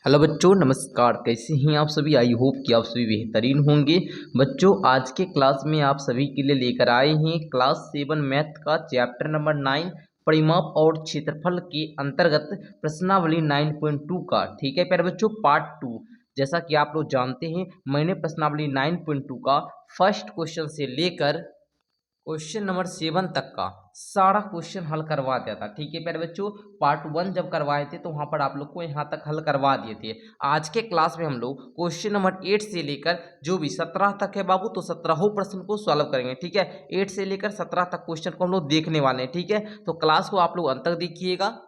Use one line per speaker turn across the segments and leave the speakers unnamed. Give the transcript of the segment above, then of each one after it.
Hello बच्चों, नमस्कार। कैसे हैं आप सभी? आई होप कि आप सभी बेहतरीन होंगे। बच्चों, आज के क्लास में आप सभी के लिए लेकर आए हैं क्लास 7 मैथ का चैप्टर नंबर 9 परिमाप और क्षेत्रफल के अंतर्गत प्रश्नावली 9.2 का। ठीक है प्यारे बच्चों, पार्ट 2। जैसा कि आप लोग जानते हैं, मैंने प्रश्नावली 9.2 का फर्स्ट क्वेश्चन से लेकर क्वेश्चन नंबर 7 तक का सारा क्वेश्चन हल करवा दिया था। ठीक है प्यारे बच्चों, पार्ट 1 जब करवाए थे तो वहां पर आप लोग को यहाँ तक हल करवा दिए थे। आज के क्लास में हम लोग क्वेश्चन नंबर 8 से लेकर जो भी 17 तक है बाबू, तो 17 प्रश्न को सॉल्व करेंगे। ठीक है, 8 से लेकर 17 तक क्वेश्चन को हम लोग देखने वाले हैं। ठीक है, तो क्लास को आप लोग अंत तक देखिएगा।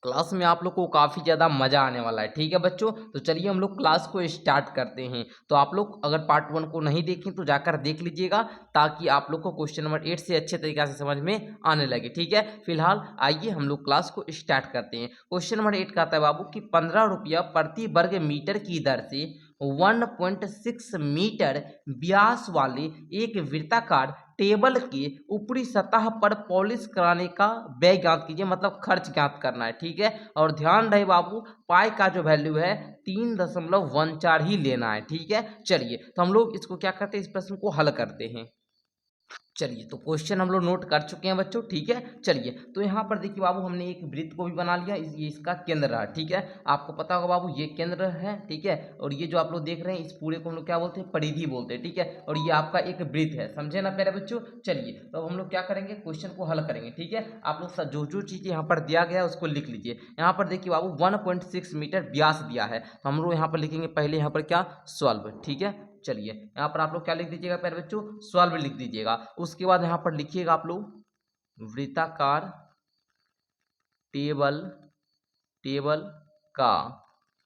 क्लास में आप लोग को काफ़ी ज़्यादा मज़ा आने वाला है। ठीक है बच्चों, तो चलिए हम लोग क्लास को स्टार्ट करते हैं। तो आप लोग अगर पार्ट 1 को नहीं देखें तो जाकर देख लीजिएगा, ताकि आप लोग को क्वेश्चन नंबर 8 से अच्छे तरीके से समझ में आने लगे। ठीक है, फिलहाल आइए हम लोग क्लास को स्टार्ट करते हैं। क्वेश्चन नंबर 8 का आता है बाबू कि 15 रुपया प्रति वर्ग मीटर की दर से 1.6 मीटर व्यास वाले एक वृत्ताकार टेबल के ऊपरी सतह पर पॉलिश कराने का व्यय ज्ञात कीजिए, मतलब खर्च ज्ञात करना है। ठीक है, और ध्यान रहे बाबू, पाई का जो वैल्यू है 3.14 ही लेना है। ठीक है, चलिए तो हम लोग इसको क्या करते हैं, इस प्रश्न को हल करते हैं। चलिए, तो क्वेश्चन हम लोग नोट कर चुके हैं बच्चों। ठीक है, चलिए तो यहाँ पर देखिए बाबू, हमने एक वृत्त को भी बना लिया। ये इसका केंद्र रहा। ठीक है, आपको पता होगा बाबू, ये केंद्र है। ठीक है, और ये जो आप लोग देख रहे हैं, इस पूरे को हम लोग क्या बोलते हैं, परिधि बोलते हैं। ठीक है, और ये आपका एक वृत्त है, समझे ना प्यारे बच्चों। चलिए तो अब हम लोग क्या करेंगे, क्वेश्चन को हल करेंगे। ठीक है, आप लोग जो जो चीज़ यहाँ पर दिया गया है उसको लिख लीजिए। यहाँ पर देखिए बाबू 1.6 मीटर व्यास दिया है, तो हम लोग यहाँ पर लिखेंगे पहले यहाँ पर क्या, सॉल्व। ठीक है, चलिए यहाँ पर आप लोग क्या लिख दीजिएगा प्यारे बच्चों, सॉल्व लिख दीजिएगा। उसके बाद यहाँ पर लिखिएगा आप लोग वृत्ताकार टेबल टेबल का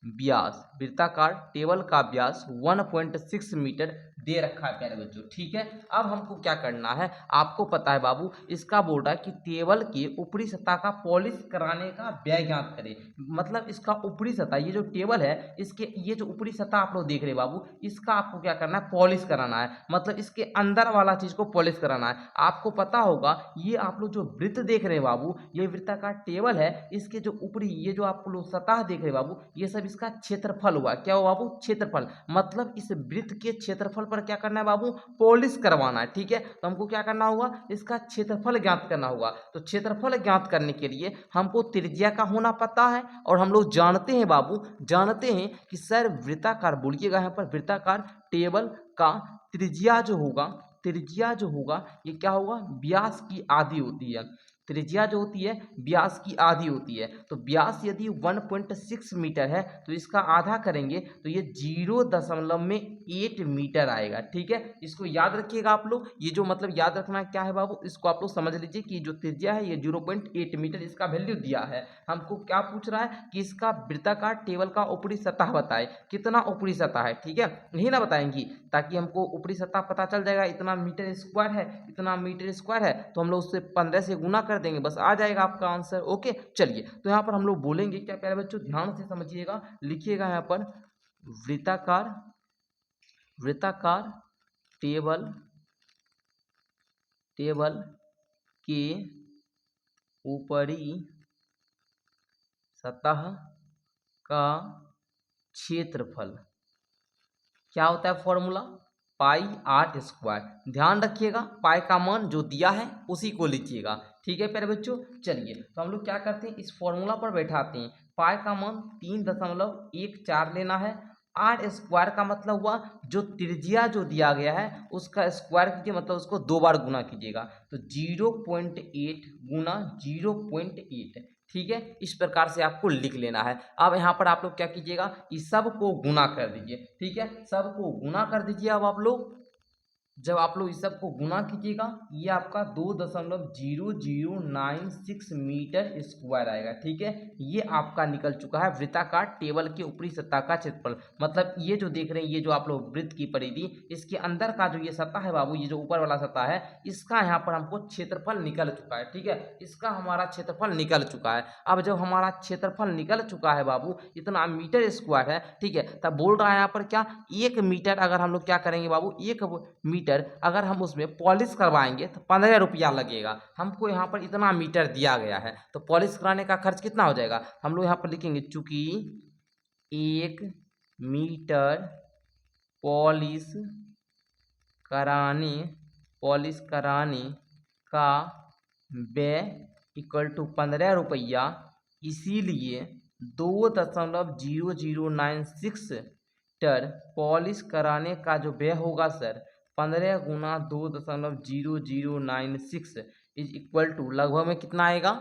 व्यास, वृत्ताकार टेबल का व्यास 1.6 मीटर दे रखा है प्यारे बच्चों। ठीक है, अब हमको क्या करना है, आपको पता है बाबू, इसका बोल रहा है कि टेबल के ऊपरी सतह का पॉलिश कराने का व्यय ज्ञात करें। मतलब इसका ऊपरी सतह, ये जो टेबल है, इसके ये जो ऊपरी सतह आप लोग देख रहे हैं बाबू, इसका आपको क्या करना है, पॉलिश कराना है। मतलब इसके अंदर वाला चीज को पॉलिश कराना है। आपको पता होगा, ये आप लोग जो वृत्त देख रहे हैं बाबू, ये वृत्ताकार टेबल है, इसके जो ऊपरी ये जो आप लोग सतह देख रहे हैं बाबू, ये सब इसका क्षेत्रफल हुआ। क्या हुआ बाबू, क्षेत्रफल। मतलब इस वृत्त के क्षेत्रफल पर क्या करना है बाबू, पॉलिश करवाना है। ठीक है, तो हमको क्या करना होगा, इसका क्षेत्रफल ज्ञात करना होगा। तो क्षेत्रफल ज्ञात करने के लिए हमको त्रिज्या का होना पता है, और हम लोग जानते हैं बाबू, जानते हैं कि सर वृत्ताकार, बोलिएगा यहाँ पर वृत्ताकार टेबल का त्रिज्या जो होगा, त्रिज्या जो होगा ये क्या होगा, व्यास की आधी होती है। त्रिज्या जो होती है व्यास की आधी होती है। तो व्यास यदि 1.6 मीटर है तो इसका आधा करेंगे तो ये 0.8 मीटर आएगा। ठीक है, इसको याद रखिएगा आप लोग। ये जो मतलब याद रखना क्या है बाबू, इसको आप लोग समझ लीजिए कि जो त्रिज्या है ये 0.8 मीटर इसका वैल्यू दिया है। हमको क्या पूछ रहा है कि इसका वृत्ताकार टेबल का ऊपरी सतह बताए, कितना ऊपरी सतह है। ठीक है, यही ना बताएंगी, ताकि हमको ऊपरी सतह पता चल जाएगा। इतना मीटर स्क्वायर है, इतना मीटर स्क्वायर है, तो हम लोग उससे 15 से गुना कर देंगे, बस आ जाएगा आपका आंसर। ओके, चलिए तो यहाँ पर हम लोग बोलेंगे क्या प्यारे बच्चों, ध्यान से समझिएगा, लिखिएगा यहाँ पर वृत्ताकार, वृत्ताकार टेबल, टेबल के ऊपरी सतह का क्षेत्रफल क्या होता है, फॉर्मूला पाई आर स्क्वायर। ध्यान रखिएगा, पाई का मान जो दिया है उसी को लीजिएगा। ठीक है प्यारे बच्चों, चलिए तो हम लोग क्या करते हैं, इस फॉर्मूला पर बैठाते हैं। पाई का मान 3.14 लेना है। आर स्क्वायर का मतलब हुआ जो त्रिज्या जो दिया गया है उसका स्क्वायर कीजिए, मतलब उसको 2 बार गुना कीजिएगा। तो 0.8 गुना 0.8। ठीक है, इस प्रकार से आपको लिख लेना है। अब यहाँ पर आप लोग क्या कीजिएगा, इस सब को गुना कर दीजिए। ठीक है, सब को गुना कर दीजिए। अब आप लोग जब आप लोग इस सब को गुना कीजिएगा, ये आपका 2.0096 मीटर स्क्वायर आएगा। ठीक है, ये आपका निकल चुका है वृत्ताकार टेबल के ऊपरी सतह का क्षेत्रफल। मतलब ये जो देख रहे हैं, ये जो आप लोग वृत्त की परिधि, इसके अंदर का जो ये सतह है बाबू, ये जो ऊपर वाला सतह है, इसका यहाँ पर हमको क्षेत्रफल निकल चुका है। ठीक है, इसका हमारा क्षेत्रफल निकल चुका है। अब जब हमारा क्षेत्रफल निकल चुका है बाबू, इतना मीटर स्क्वायर है, ठीक है, तब बोल रहा है यहाँ पर क्या, 1 मीटर अगर हम लोग क्या करेंगे बाबू, 1 मीटर अगर हम उसमें पॉलिश करवाएंगे तो 15 रुपया लगेगा। हमको यहाँ पर इतना मीटर दिया गया है, तो पॉलिश कराने का खर्च कितना हो जाएगा, हम लोग यहाँ पर लिखेंगे, चूंकि 1 मीटर पॉलिश कराने का व्यय इक्वल टू 15 रुपया, इसीलिए 2.0096 टर पॉलिश कराने का जो व्यय होगा सर 15 गुना 2.0096 इज इक्वल टू लगभग में कितना आएगा,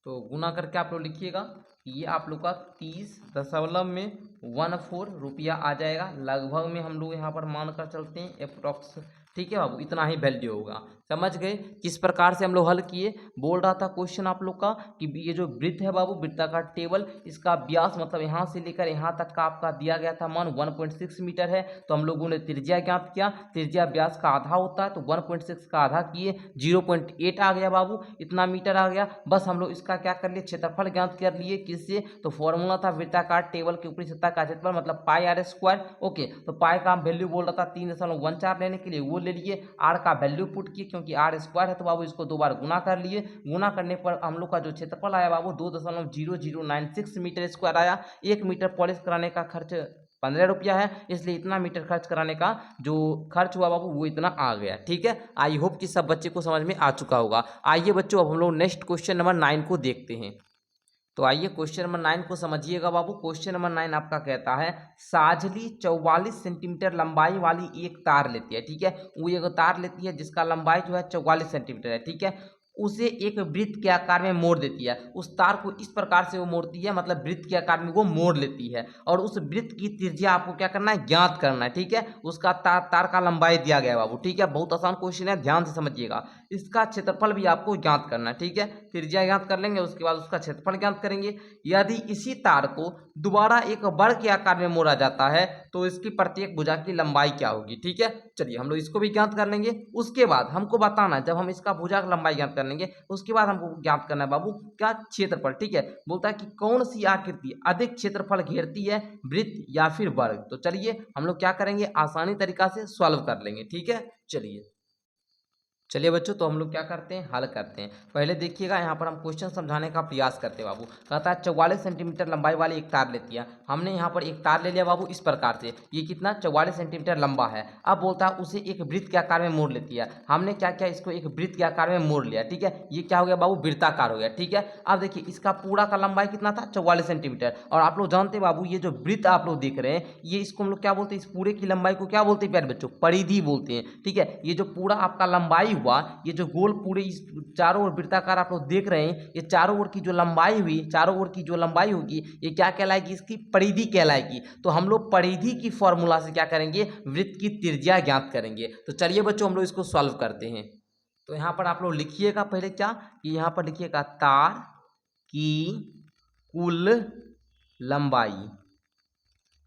तो गुना करके आप लोग लिखिएगा। ये आप लोग का 30.14 रुपया आ जाएगा। लगभग में हम लोग यहाँ पर मान कर चलते हैं अप्रोक्स, ठीक है बाबू, इतना ही वैल्यू होगा। समझ गए किस प्रकार से हम लोग हल किए। बोल रहा था क्वेश्चन आप लोग का कि ये जो वृत्त है बाबू, वृत्ताकार टेबल, इसका व्यास मतलब यहाँ से लेकर यहाँ तक का आपका दिया गया था मान 1.6 मीटर है। तो हम लोगों ने त्रिज्या ज्ञात किया, त्रिज्या व्यास का आधा होता है, तो 1.6 का आधा किए 0.8 आ गया बाबू, इतना मीटर आ गया। बस हम लोग इसका क्या कर लिए, क्षेत्रफल ज्ञात कर लिए। किससे, तो फॉर्मूला था वृत्ताकार टेबल के ऊपरी सतह का क्षेत्रफल मतलब पाई आर स्क्वायर। ओके, तो पाई का हम वैल्यू बोल रहा था 3.14 लेने के लिए, वो ले लिए। आर का वैल्यू पुट किए, क्योंकि आर स्क्वायर है तो बाबू इसको 2 बार गुना कर लिए। गुना करने पर हम लोग का जो क्षेत्रफल आया बाबू 2.0096 मीटर स्क्वायर आया। 1 मीटर पॉलिश कराने का खर्च 15 रुपया है, इसलिए इतना मीटर खर्च कराने का जो खर्च हुआ बाबू वो इतना आ गया। ठीक है, आई होप कि सब बच्चे को समझ में आ चुका होगा। आइए बच्चों, अब हम लोग नेक्स्ट क्वेश्चन नंबर 9 को देखते हैं। तो आइए क्वेश्चन नंबर 9 को समझिएगा बाबू। क्वेश्चन नंबर 9 आपका कहता है, साझली 44 सेंटीमीटर लंबाई वाली एक तार लेती है। ठीक है, वो एक तार लेती है जिसका लंबाई जो है 44 सेंटीमीटर है। ठीक है, उसे एक वृत्त के आकार में मोड़ देती है। उस तार को इस प्रकार से वो मोड़ती है, मतलब वृत्त के आकार में वो मोड़ लेती है, और उस वृत्त की त्रिज्या आपको क्या करना है, ज्ञात करना है। ठीक है, उसका तार का लंबाई दिया गया है बाबू। ठीक है, बहुत आसान क्वेश्चन है, ध्यान से समझिएगा। इसका क्षेत्रफल भी आपको ज्ञात करना है। ठीक है, त्रिज्या ज्ञात कर लेंगे, उसके बाद उसका क्षेत्रफल ज्ञात करेंगे। यदि इसी तार को दोबारा एक वर्ग के आकार में मोड़ा जाता है तो इसकी प्रत्येक भुजा की लंबाई क्या होगी। ठीक है, चलिए हम लोग इसको भी ज्ञात कर लेंगे। उसके बाद हमको बताना, जब हम इसका भुजा की लंबाई ज्ञात कर लेंगे उसके बाद हमको ज्ञात करना है बाबू क्या, क्षेत्रफल। ठीक है, बोलता है कि कौन सी आकृति अधिक क्षेत्रफल घेरती है, वृत्त या फिर वर्ग। तो चलिए हम लोग क्या करेंगे, आसानी तरीका से सॉल्व कर लेंगे। ठीक है, चलिए बच्चों, तो हम लोग क्या करते हैं, हल करते हैं। पहले देखिएगा, यहाँ पर हम क्वेश्चन समझाने का प्रयास करते हैं बाबू। कहता है 44 सेंटीमीटर लंबाई वाली एक तार लेती है। हमने यहाँ पर एक तार ले लिया बाबू इस प्रकार से, ये कितना 44 सेंटीमीटर लंबा है। अब बोलता है उसे एक वृत्त के आकार में मोड़ लेती है। हमने क्या किया, इसको एक वृत्त के आकार में मोड़ लिया। ठीक है, ये क्या हो गया बाबू, वृत्ताकार हो गया। ठीक है, अब देखिए इसका पूरा का लंबाई कितना था, 44 सेंटीमीटर। और आप लोग जानते हैं बाबू, ये जो वृत्त आप लोग देख रहे हैं, ये इसको हम लोग क्या बोलते हैं, इस पूरे की लंबाई को क्या बोलते हैं प्यारे बच्चों, परिधि बोलते हैं। ठीक है, ये जो पूरा आपका लंबाई हुआ, ये जो गोल पूरे इस चारों ओर वृत्ताकार आप लोग देख रहे हैं, ये चारों ओर की जो लंबाई हुई, चारों ओर की जो लंबाई होगी, ये क्या कहलाएगी, इसकी परिधि कहलाएगी। तो हम लोग परिधि की फॉर्मूला से क्या करेंगे, वृत्त की त्रिज्या ज्ञात करेंगे। तो चलिए बच्चों हम लोग इसको सॉल्व करते हैं। तो यहाँ पर आप लोग लिखिएगा पहले क्या, कि यहाँ पर लिखिएगा तार की कुल लंबाई।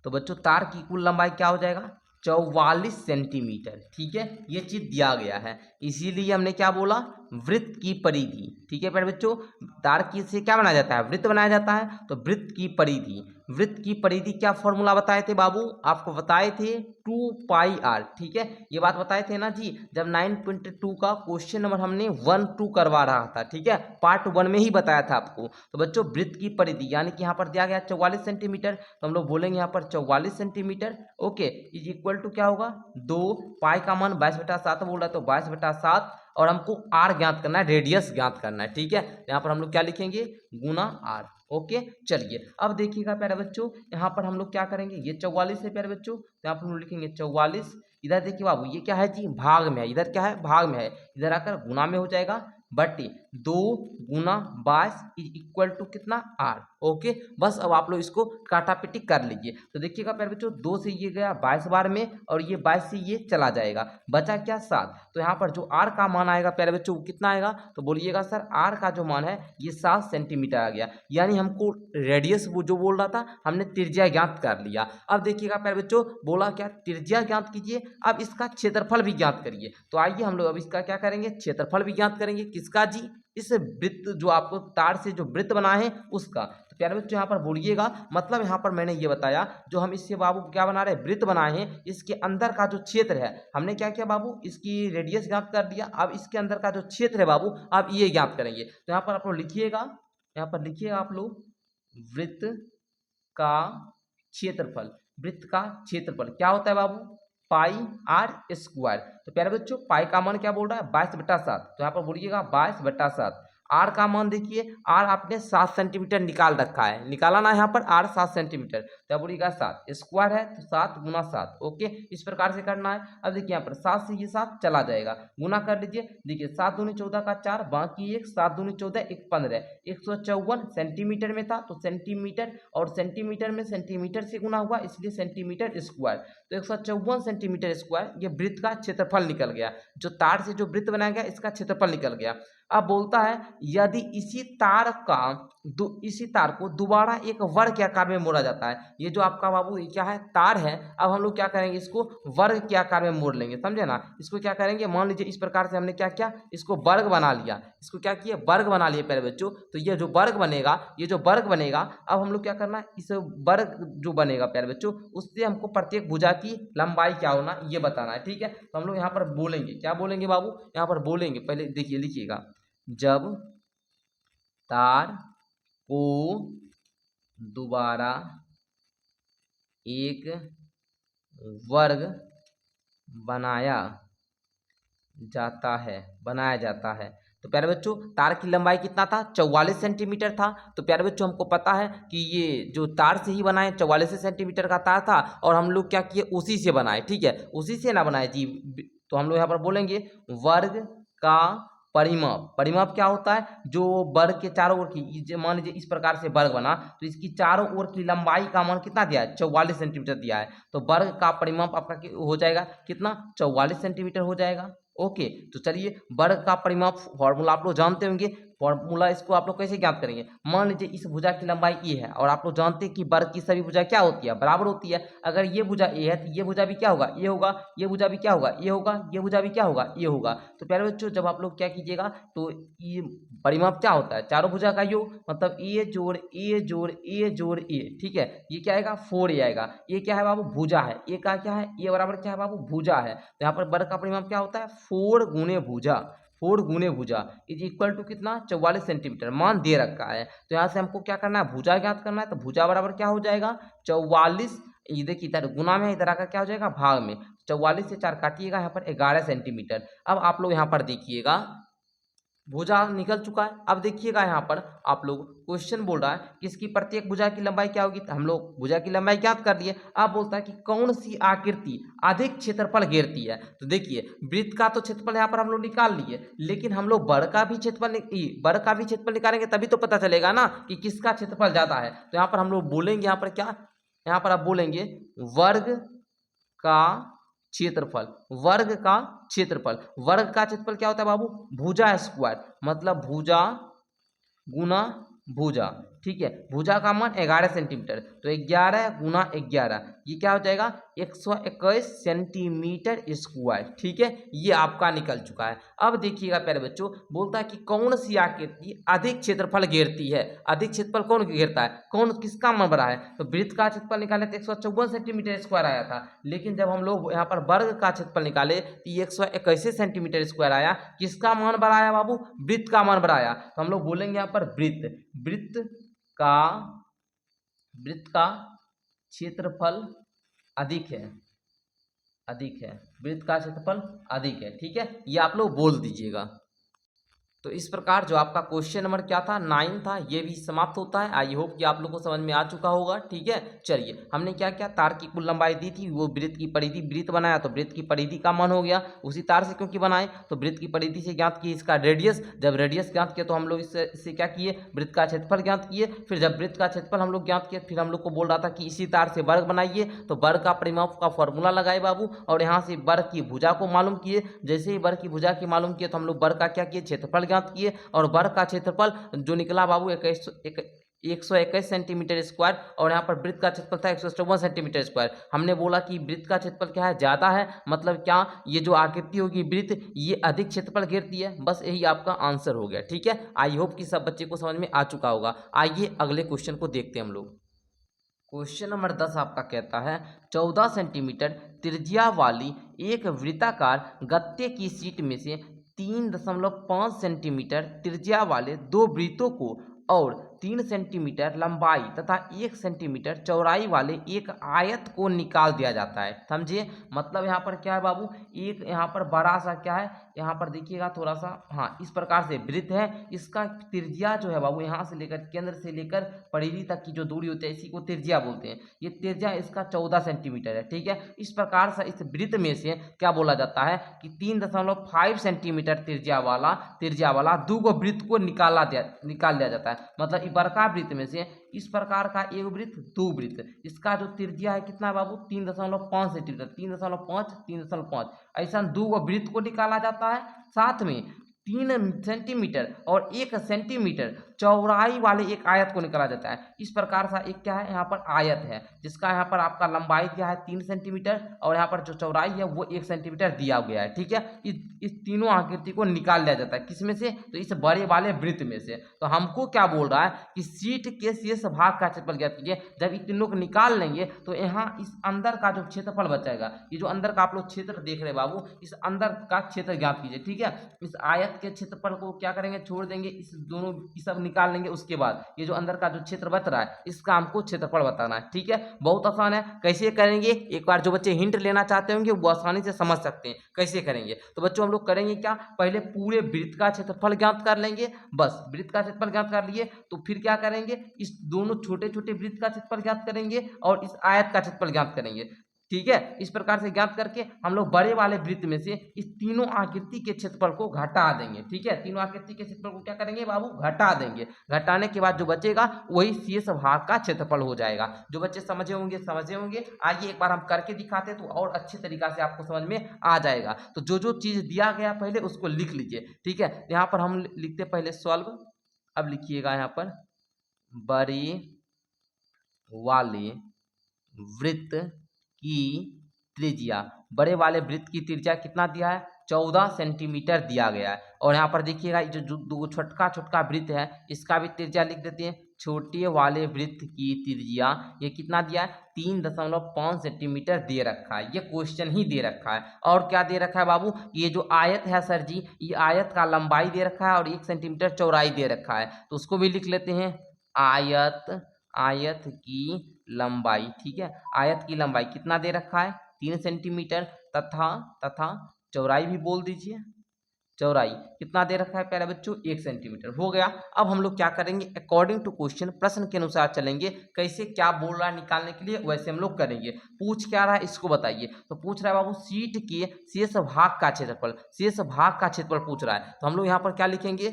तो बच्चों तार की कुल लंबाई क्या हो जाएगा, 44 सेंटीमीटर। ठीक है, ये चीज दिया गया है, इसीलिए हमने क्या बोला, वृत्त की परिधि। ठीक है प्यारे बच्चों, तार की से क्या बनाया जाता है, वृत्त बनाया जाता है। तो वृत्त की परिधि, वृत्त की परिधि क्या फॉर्मूला बताए थे बाबू, आपको बताए थे 2 पाई आर। ठीक है, ये बात बताए थे ना जी, जब 9.2 का क्वेश्चन नंबर हमने 1-2 करवा रहा था। ठीक है, पार्ट 1 में ही बताया था आपको। तो बच्चों वृत्त की परिधि यानी कि यहाँ पर दिया गया 44 सेंटीमीटर, तो हम लोग बोलेंगे यहाँ पर 44 centimetre. Okay, is equal to क्या होगा, 2 पाई का मान 22/7 बोल रहा है, तो 22/7, और हमको आर ज्ञात करना है, रेडियस ज्ञात करना है। ठीक है, यहाँ पर हम लोग क्या लिखेंगे, गुना आर। ओके, चलिए अब देखिएगा प्यारे बच्चों, यहाँ पर हम लोग क्या करेंगे, ये 44 है प्यारे बच्चों, तो यहाँ पर हम लोग लिखेंगे 44। इधर देखिए बाबू, ये क्या है जी, भाग में है, इधर क्या है, भाग में है, इधर आकर गुना में हो जाएगा, बटे 2 गुना 22 इज इक्वल टू कितना, आर। ओके, बस अब आप लोग इसको काटापिटी कर लीजिए। तो देखिएगा प्यारे बच्चों, 2 से ये गया 22 बार में, और ये 22 से ये चला जाएगा, बचा क्या, 7। तो यहाँ पर जो आर का मान आएगा प्यारे बच्चों वो कितना आएगा, तो बोलिएगा सर आर का जो मान है ये 7 सेंटीमीटर आ गया। यानी हमको रेडियस वो जो बोल रहा था, हमने त्रिज्या ज्ञात कर लिया। अब देखिएगा प्यारे बच्चों, बोला क्या, त्रिज्या ज्ञात कीजिए, अब इसका क्षेत्रफल भी ज्ञात करिए। तो आइए हम लोग अब इसका क्या करेंगे, क्षेत्रफल भी ज्ञात करेंगे। किसका जी, इस वृत्त जो आपको तार से जो वृत्त बना है उसका। तो प्यारे बच्चों यहाँ पर बोलिएगा, मतलब यहाँ पर मैंने ये बताया, जो हम इससे बाबू क्या बना रहे हैं, वृत्त बनाए हैं, इसके अंदर का जो क्षेत्र है, हमने क्या किया बाबू, इसकी रेडियस ज्ञात कर दिया। अब इसके अंदर का जो क्षेत्र है बाबू, आप ये ज्ञात करेंगे। तो यहाँ पर आप लोग लिखिएगा, यहाँ पर लिखिएगा आप लोग, वृत्त का क्षेत्रफल, वृत्त का क्षेत्रफल क्या होता है बाबू, पाई आर स्क्वायर। तो प्यारे बच्चों पाई का मान क्या बोल रहा है 22/7, तो यहाँ पर बोलिएगा 22/7। आर का मान देखिए, आर आपने 7 सेंटीमीटर निकाल रखा है, निकाला ना यहाँ पर आर 7 सेंटीमीटर, तो बोलिएगा 7 स्क्वायर है तो 7 गुना 7। ओके, इस प्रकार से करना है। अब देखिए यहाँ पर 7 से ये 7 चला जाएगा, गुना कर लीजिए। देखिए 7 दूनी 14 का 4, बाकी 1, 7 दूनी 14, 1 15, 154 सेंटीमीटर में था, तो सेंटीमीटर और सेंटीमीटर में सेंटीमीटर से गुना हुआ, इसलिए सेंटीमीटर स्क्वायर। तो 154 सेंटीमीटर स्क्वायर ये वृत्त का क्षेत्रफल निकल गया, जो तार से जो वृत्त बनाया गया इसका क्षेत्रफल निकल गया। अब बोलता है यदि इसी तार को दोबारा एक वर्ग के आकार में मोड़ा जाता है, ये जो आपका बाबू ये क्या है तार है, अब हम लोग क्या करेंगे इसको वर्ग के आकार में मोड़ लेंगे, समझे ना। इसको क्या करेंगे, मान लीजिए इस प्रकार से हमने क्या किया, इसको वर्ग बना लिया, इसको क्या किया वर्ग बना लिया प्यारे बच्चों। तो ये जो वर्ग बनेगा, अब हम लोग क्या करना है, इस वर्ग जो बनेगा प्यारे बच्चों उससे हमको प्रत्येक भुजा की लंबाई क्या होना ये बताना है, ठीक है। तो हम लोग यहाँ पर बोलेंगे, क्या बोलेंगे बाबू, यहाँ पर बोलेंगे, पहले देखिए लिखिएगा, जब तार को दोबारा एक वर्ग बनाया जाता है तो प्यारे बच्चों तार की लंबाई कितना था 44 सेंटीमीटर था। तो प्यारे बच्चों हमको पता है कि ये जो तार से ही बनाए 44 सेंटीमीटर का तार था, और हम लोग क्या किए उसी से बनाए, ठीक है, उसी से ना बनाए जी। तो हम लोग यहाँ पर बोलेंगे वर्ग का परिमाप क्या होता है, जो वर्ग के चारों ओर की, मान लीजिए इस प्रकार से वर्ग बना तो इसकी चारों ओर की लंबाई का मान कितना दिया है 44 सेंटीमीटर दिया है। तो वर्ग का परिमाप आपका हो जाएगा कितना 44 सेंटीमीटर हो जाएगा। ओके, तो चलिए वर्ग का परिमाप फॉर्मूला आप लोग जानते होंगे, फॉर्मूला इसको आप लोग कैसे ज्ञात करेंगे। मान लीजिए इस भुजा की लंबाई ए है, और आप लोग जानते हैं कि वर्ग की सभी भुजा क्या होती है बराबर होती है। अगर ये भुजा ए है तो ये भुजा भी क्या होगा ये होगा, ये भुजा भी क्या होगा ये होगा, ये भुजा भी क्या होगा ये होगा। तो प्यारे बच्चों जब आप लोग क्या कीजिएगा तो ये परिमाप क्या होता है चारों भुजा का योग, मतलब ए जोड़ ए जोड़ ए जोड़ ए, ठीक है, ये क्या आएगा 4 आएगा। ये क्या है बाबू भुजा है, ये का क्या है ये बराबर क्या है बाबू भुजा है। तो यहाँ पर वर्ग का परिमाप क्या होता है 4 गुने भुजा इज इक्वल टू कितना 44 सेंटीमीटर मान दे रखा है। तो यहाँ से हमको क्या करना है भुजा ज्ञात करना है, तो भुजा बराबर क्या हो जाएगा 44, ये देखिए इधर गुना में इधर आकर क्या हो जाएगा भाग में, 44 से 4 काटिएगा यहाँ पर 11 सेंटीमीटर। अब आप लोग यहाँ पर देखिएगा भुजा निकल चुका है। अब देखिएगा यहाँ पर आप लोग क्वेश्चन बोल रहा है कि इसकी प्रत्येक भुजा की लंबाई क्या होगी, तो हम लोग भुजा की लंबाई ज्ञात कर दिए। अब बोलता है कि कौन सी आकृति अधिक क्षेत्रफल घेरती है। तो देखिए वृत्त का तो क्षेत्रफल यहाँ पर हम लोग निकाल लिए, लेकिन हम लोग वर्ग का भी क्षेत्रफल निकालेंगे तभी तो पता चलेगा ना कि किसका क्षेत्रफल ज्यादा है। तो यहाँ पर हम लोग बोलेंगे यहाँ पर क्या, यहाँ पर आप बोलेंगे वर्ग का क्षेत्रफल, वर्ग का क्षेत्रफल क्या होता है बाबू भुजा स्क्वायर, मतलब भुजा गुना भुजा, ठीक है। भुजा का मान 11 सेंटीमीटर, तो 11 गुना 11 ये क्या हो जाएगा 121 सेंटीमीटर स्क्वायर, ठीक है, ये आपका निकल चुका है। अब देखिएगा प्यारे बच्चों बोलता है कि कौन सी आकृति अधिक क्षेत्रफल घेरती है, अधिक क्षेत्रफल कौन घेरता है, कौन किसका मान बड़ा है। तो वृत्त का क्षेत्रफल निकाले तो 154 सेंटीमीटर स्क्वायर आया था, लेकिन जब हम लोग यहाँ पर वर्ग का क्षेत्रफल निकाले तो 121 सेंटीमीटर स्क्वायर आया। किसका मान बड़ा आया बाबू वृत्त का मान बड़ा आया। तो हम लोग बोलेंगे यहाँ पर वृत्त का क्षेत्रफल अधिक है, वृत्त का क्षेत्रफल अधिक है, ठीक है, ये आप लोग बोल दीजिएगा। तो इस प्रकार जो आपका क्वेश्चन नंबर क्या था 9 था ये भी समाप्त होता है। आई होप कि आप लोगों को समझ में आ चुका होगा, ठीक है। चलिए हमने क्या किया तार की कुल लंबाई दी थी, वो वृत्त की परिधि वृत्त बनाया तो वृत्त की परिधि का मान हो गया, उसी तार से क्योंकि बनाए तो वृत्त की परिधि से ज्ञात किए इसका रेडियस, जब रेडियस ज्ञात किया तो हम लोग इससे क्या किए वृत्त का क्षेत्रफल ज्ञात किए। फिर जब वृत्त का क्षेत्रफल हम लोग ज्ञात किए फिर हम लोग को बोल रहा था कि इसी तार से वर्ग बनाइए, तो वर्ग का परिमाप का फॉर्मूला लगाए बाबू, और यहाँ से वर्ग की भुजा को मालूम किए। जैसे ही वर्ग की भुजा की मालूम किए तो हम लोग वर्ग का क्या किए क्षेत्रफल ज्ञात किए, और वर्ग का क्षेत्रफल जो निकला बाबू 121 सेंटीमीटर स्क्वायर, और यहाँ पर वृत्त का क्षेत्रफल था 154 सेंटीमीटर स्क्वायर। हमने बोला कि वृत्त का क्षेत्रफल क्या है ज्यादा है, मतलब क्या ये जो आकृति होगी वृत्त ये अधिक क्षेत्रफल घेरती है। बस यही आपका आंसर हो गया, ठीक है। आई होप कि सब बच्चे को समझ में आ चुका होगा। आइए अगले क्वेश्चन को देखते हैं हम लोग। क्वेश्चन नंबर 10 आपका कहता है 14 सेंटीमीटर त्रिज्या वाली एक वृत्ताकार गत्ते की शीट में से 3.5 सेंटीमीटर त्रिज्या वाले दो वृत्तों को और 3 सेंटीमीटर लंबाई तथा 1 सेंटीमीटर चौड़ाई वाले एक आयत को निकाल दिया जाता है। समझिए, मतलब यहाँ पर क्या है बाबू, एक यहाँ पर बड़ा सा क्या है, यहाँ पर देखिएगा थोड़ा सा, हाँ इस प्रकार से वृत्त है, इसका त्रिज्या जो है बाबू यहाँ से लेकर केंद्र से लेकर परिधि तक की जो दूरी होती है इसी को त्रिज्या बोलते हैं। ये त्रिज्या इसका 14 सेंटीमीटर है। ठीक है, इस प्रकार से इस वृत्त में से क्या बोला जाता है कि 3.5 सेंटीमीटर त्रिज्या वाला दो गो वृत्त को निकाल दिया जाता है। मतलब बड़का वृत्त में से इस प्रकार का एक वृत्त, दो वृत्त, इसका जो त्रिज्या है कितना है बाबू, 3.5 सेंटीमीटर, 3.5 ऐसा दो गो वृत्त को निकाला जाता है। साथ में 3 सेंटीमीटर और 1 सेंटीमीटर चौड़ाई वाले एक आयत को निकाला जाता है। इस प्रकार से एक क्या है, यहाँ पर आयत है जिसका यहाँ पर आपका लंबाई क्या है 3 सेंटीमीटर और यहाँ पर जो चौड़ाई है वो 1 सेंटीमीटर दिया गया है। ठीक है, इस तीनों आकृति को निकाल लिया जाता है। किसमें से, तो इस बड़े वाले वृत्त में से। तो हमको क्या बोल रहा है कि शीट के शेष भाग का क्षेत्रफल ज्ञात कीजिए। जब इन तीनों को निकाल लेंगे तो यहाँ इस अंदर का जो क्षेत्रफल बचेगा, ये जो अंदर का आप लोग क्षेत्र देख रहे हैं बाबू, इस अंदर का क्षेत्र ज्ञात कीजिए। ठीक है, इस आयत के क्षेत्रफल को क्या करेंगे, छोड़ देंगे, इस दोनों सब निकाल लेंगे। उसके बाद ये जो अंदर का जो क्षेत्र बच रहा है इसका हमको क्षेत्रफल बताना है। ठीक है, बहुत आसान है। कैसे करेंगे, एक बार जो बच्चे हिंट लेना चाहते होंगे वो आसानी से समझ सकते हैं कैसे करेंगे। तो बच्चों हम लोग करेंगे क्या, पहले पूरे वृत्त का क्षेत्रफल ज्ञात कर लेंगे। बस वृत्त का क्षेत्रफल ज्ञात कर लिए तो फिर क्या करेंगे, इस दोनों छोटे छोटे वृत्त का क्षेत्रफल ज्ञात करेंगे और इस आयत का क्षेत्रफल ज्ञात करेंगे। ठीक है, इस प्रकार से ज्ञात करके हम लोग बड़े वाले वृत्त में से इस तीनों आकृति के क्षेत्रफल को घटा देंगे। ठीक है, तीनों आकृति के क्षेत्रफल को क्या करेंगे बाबू, घटा देंगे। घटाने के बाद जो बचेगा वही शेष भाग का क्षेत्रफल हो जाएगा। जो बच्चे समझे होंगे। आइए एक बार हम करके दिखाते तो और अच्छे तरीका से आपको समझ में आ जाएगा। तो जो जो चीज दिया गया पहले उसको लिख लीजिए। ठीक है, यहाँ पर हम लिखते पहले सॉल्व। अब लिखिएगा यहाँ पर बड़े वाले वृत्त की त्रिज्या, बड़े वाले वृत्त की त्रिज्या कितना दिया है, 14 सेंटीमीटर दिया गया है। और यहाँ पर देखिएगा जो दो छोटका वृत्त है इसका भी त्रिज्या लिख देते हैं। छोटे वाले वृत्त की त्रिज्या ये कितना दिया है, 3.5 सेंटीमीटर दे रखा है। ये क्वेश्चन ही दे रखा है। और क्या दे रखा है बाबू, ये जो आयत है सर जी, ये आयत का लंबाई दे रखा है और 1 सेंटीमीटर चौड़ाई दे रखा है। तो उसको भी लिख लेते हैं, आयत की लंबाई। ठीक है, आयत की लंबाई कितना दे रखा है, 3 सेंटीमीटर तथा चौड़ाई भी बोल दीजिए। चौड़ाई कितना दे रखा है प्यारे बच्चों, 1 सेंटीमीटर। हो गया। अब हम लोग क्या करेंगे, अकॉर्डिंग टू क्वेश्चन, प्रश्न के अनुसार चलेंगे। कैसे क्या बोल रहा है निकालने के लिए वैसे हम लोग करेंगे। पूछ क्या रहा है इसको बताइए। तो पूछ रहा है बाबू शीट के शेष भाग का क्षेत्रफल पूछ रहा है। तो हम लोग यहाँ पर क्या लिखेंगे,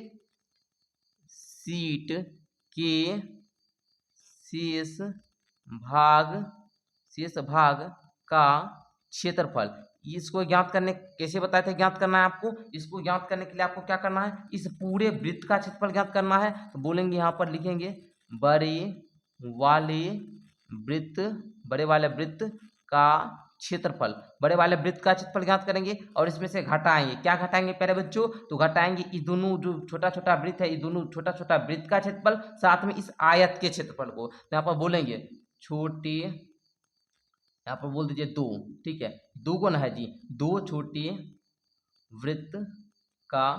शीट के शेष भाग का क्षेत्रफल। इसको ज्ञात करने कैसे बताए थे, ज्ञात करना है आपको। इसको ज्ञात करने के लिए आपको क्या करना है, इस पूरे वृत्त का क्षेत्रफल ज्ञात करना है। तो बोलेंगे यहाँ पर लिखेंगे बड़े वाले वृत्त का क्षेत्रफल। बड़े वाले वृत्त का क्षेत्रफल ज्ञात करेंगे और इसमें से घटाएंगे। क्या घटाएंगे प्यारे बच्चों, तो घटाएंगे ये दोनों जो छोटा वृत्त है, ये दोनों छोटा वृत्त का क्षेत्रफल साथ में इस आयत के क्षेत्रफल को। तो यहाँ पर बोलेंगे छोटे, यहाँ पर बोल दीजिए 2। ठीक है, 2 गुना है जी, 2 छोटे वृत्त का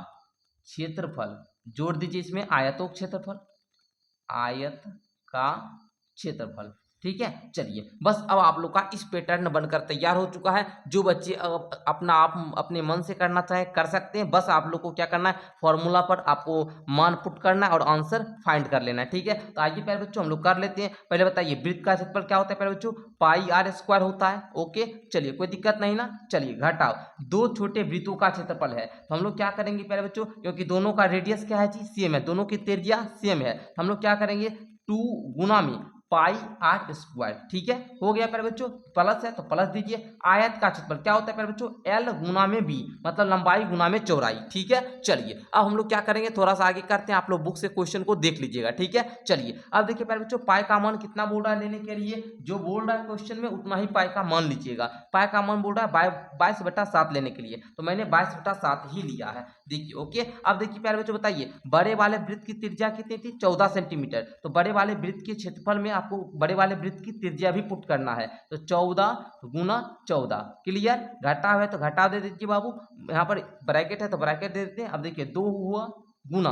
क्षेत्रफल, जोड़ दीजिए इसमें आयतों क्षेत्रफल, आयत का क्षेत्रफल। ठीक है, चलिए बस अब आप लोग का इस पैटर्न बनकर तैयार हो चुका है। जो बच्चे अपने मन से करना चाहे कर सकते हैं। बस आप लोग को क्या करना है, फॉर्मूला पर आपको मान पुट करना है और आंसर फाइंड कर लेना है। ठीक है, तो आइए प्यारे बच्चों हम लोग कर लेते हैं। पहले बताइए वृत्त का क्षेत्रफल क्या होता है प्यारे बच्चों, पाई r स्क्वायर होता है। ओके, चलिए कोई दिक्कत नहीं ना। चलिए घटाओ, 2 छोटे वृत्तों का क्षेत्रफल है। तो हम लोग क्या करेंगे प्यारे बच्चों, क्योंकि दोनों का रेडियस क्या है जी, सेम है, दोनों की त्रिज्या सेम है। तो हम लोग क्या करेंगे, 2 गुना में पाई r स्क्वायर। ठीक है, हो गया प्यारे बच्चों, प्लस है तो प्लस दीजिए। आयत का क्षेत्रफल क्या होता है प्यारे बच्चों, l गुना में b, मतलब लंबाई गुना में चौड़ाई। ठीक है, चलिए अब हम लोग क्या करेंगे, थोड़ा सा आगे करते हैं। आप लोग बुक से क्वेश्चन को देख लीजिएगा। ठीक है, चलिए अब देखिए प्यारे बच्चों, पाई का मान कितना बोल रहा है लेने के लिए, जो बोल रहा है क्वेश्चन में उतना ही पाई का मान लीजिएगा। पाई का मान बोल रहा है 22/7 लेने के लिए, तो मैंने 22/7 ही लिया है। देखिए ओके, अब देखिए प्यारे बच्चों बताइए, बड़े वाले वृत्त की त्रिज्या कितनी थी, 14 सेंटीमीटर। तो बड़े वाले वृत्त के क्षेत्रफल में आपको बड़े वाले वृत्त की त्रिज्या भी पुट करना है। तो 14 गुना 14, क्लियर। घटा है तो घटा दे दीजिए बाबू, यहाँ पर ब्रैकेट है तो ब्रैकेट दे देते हैं। अब देखिए 2 हुआ गुना,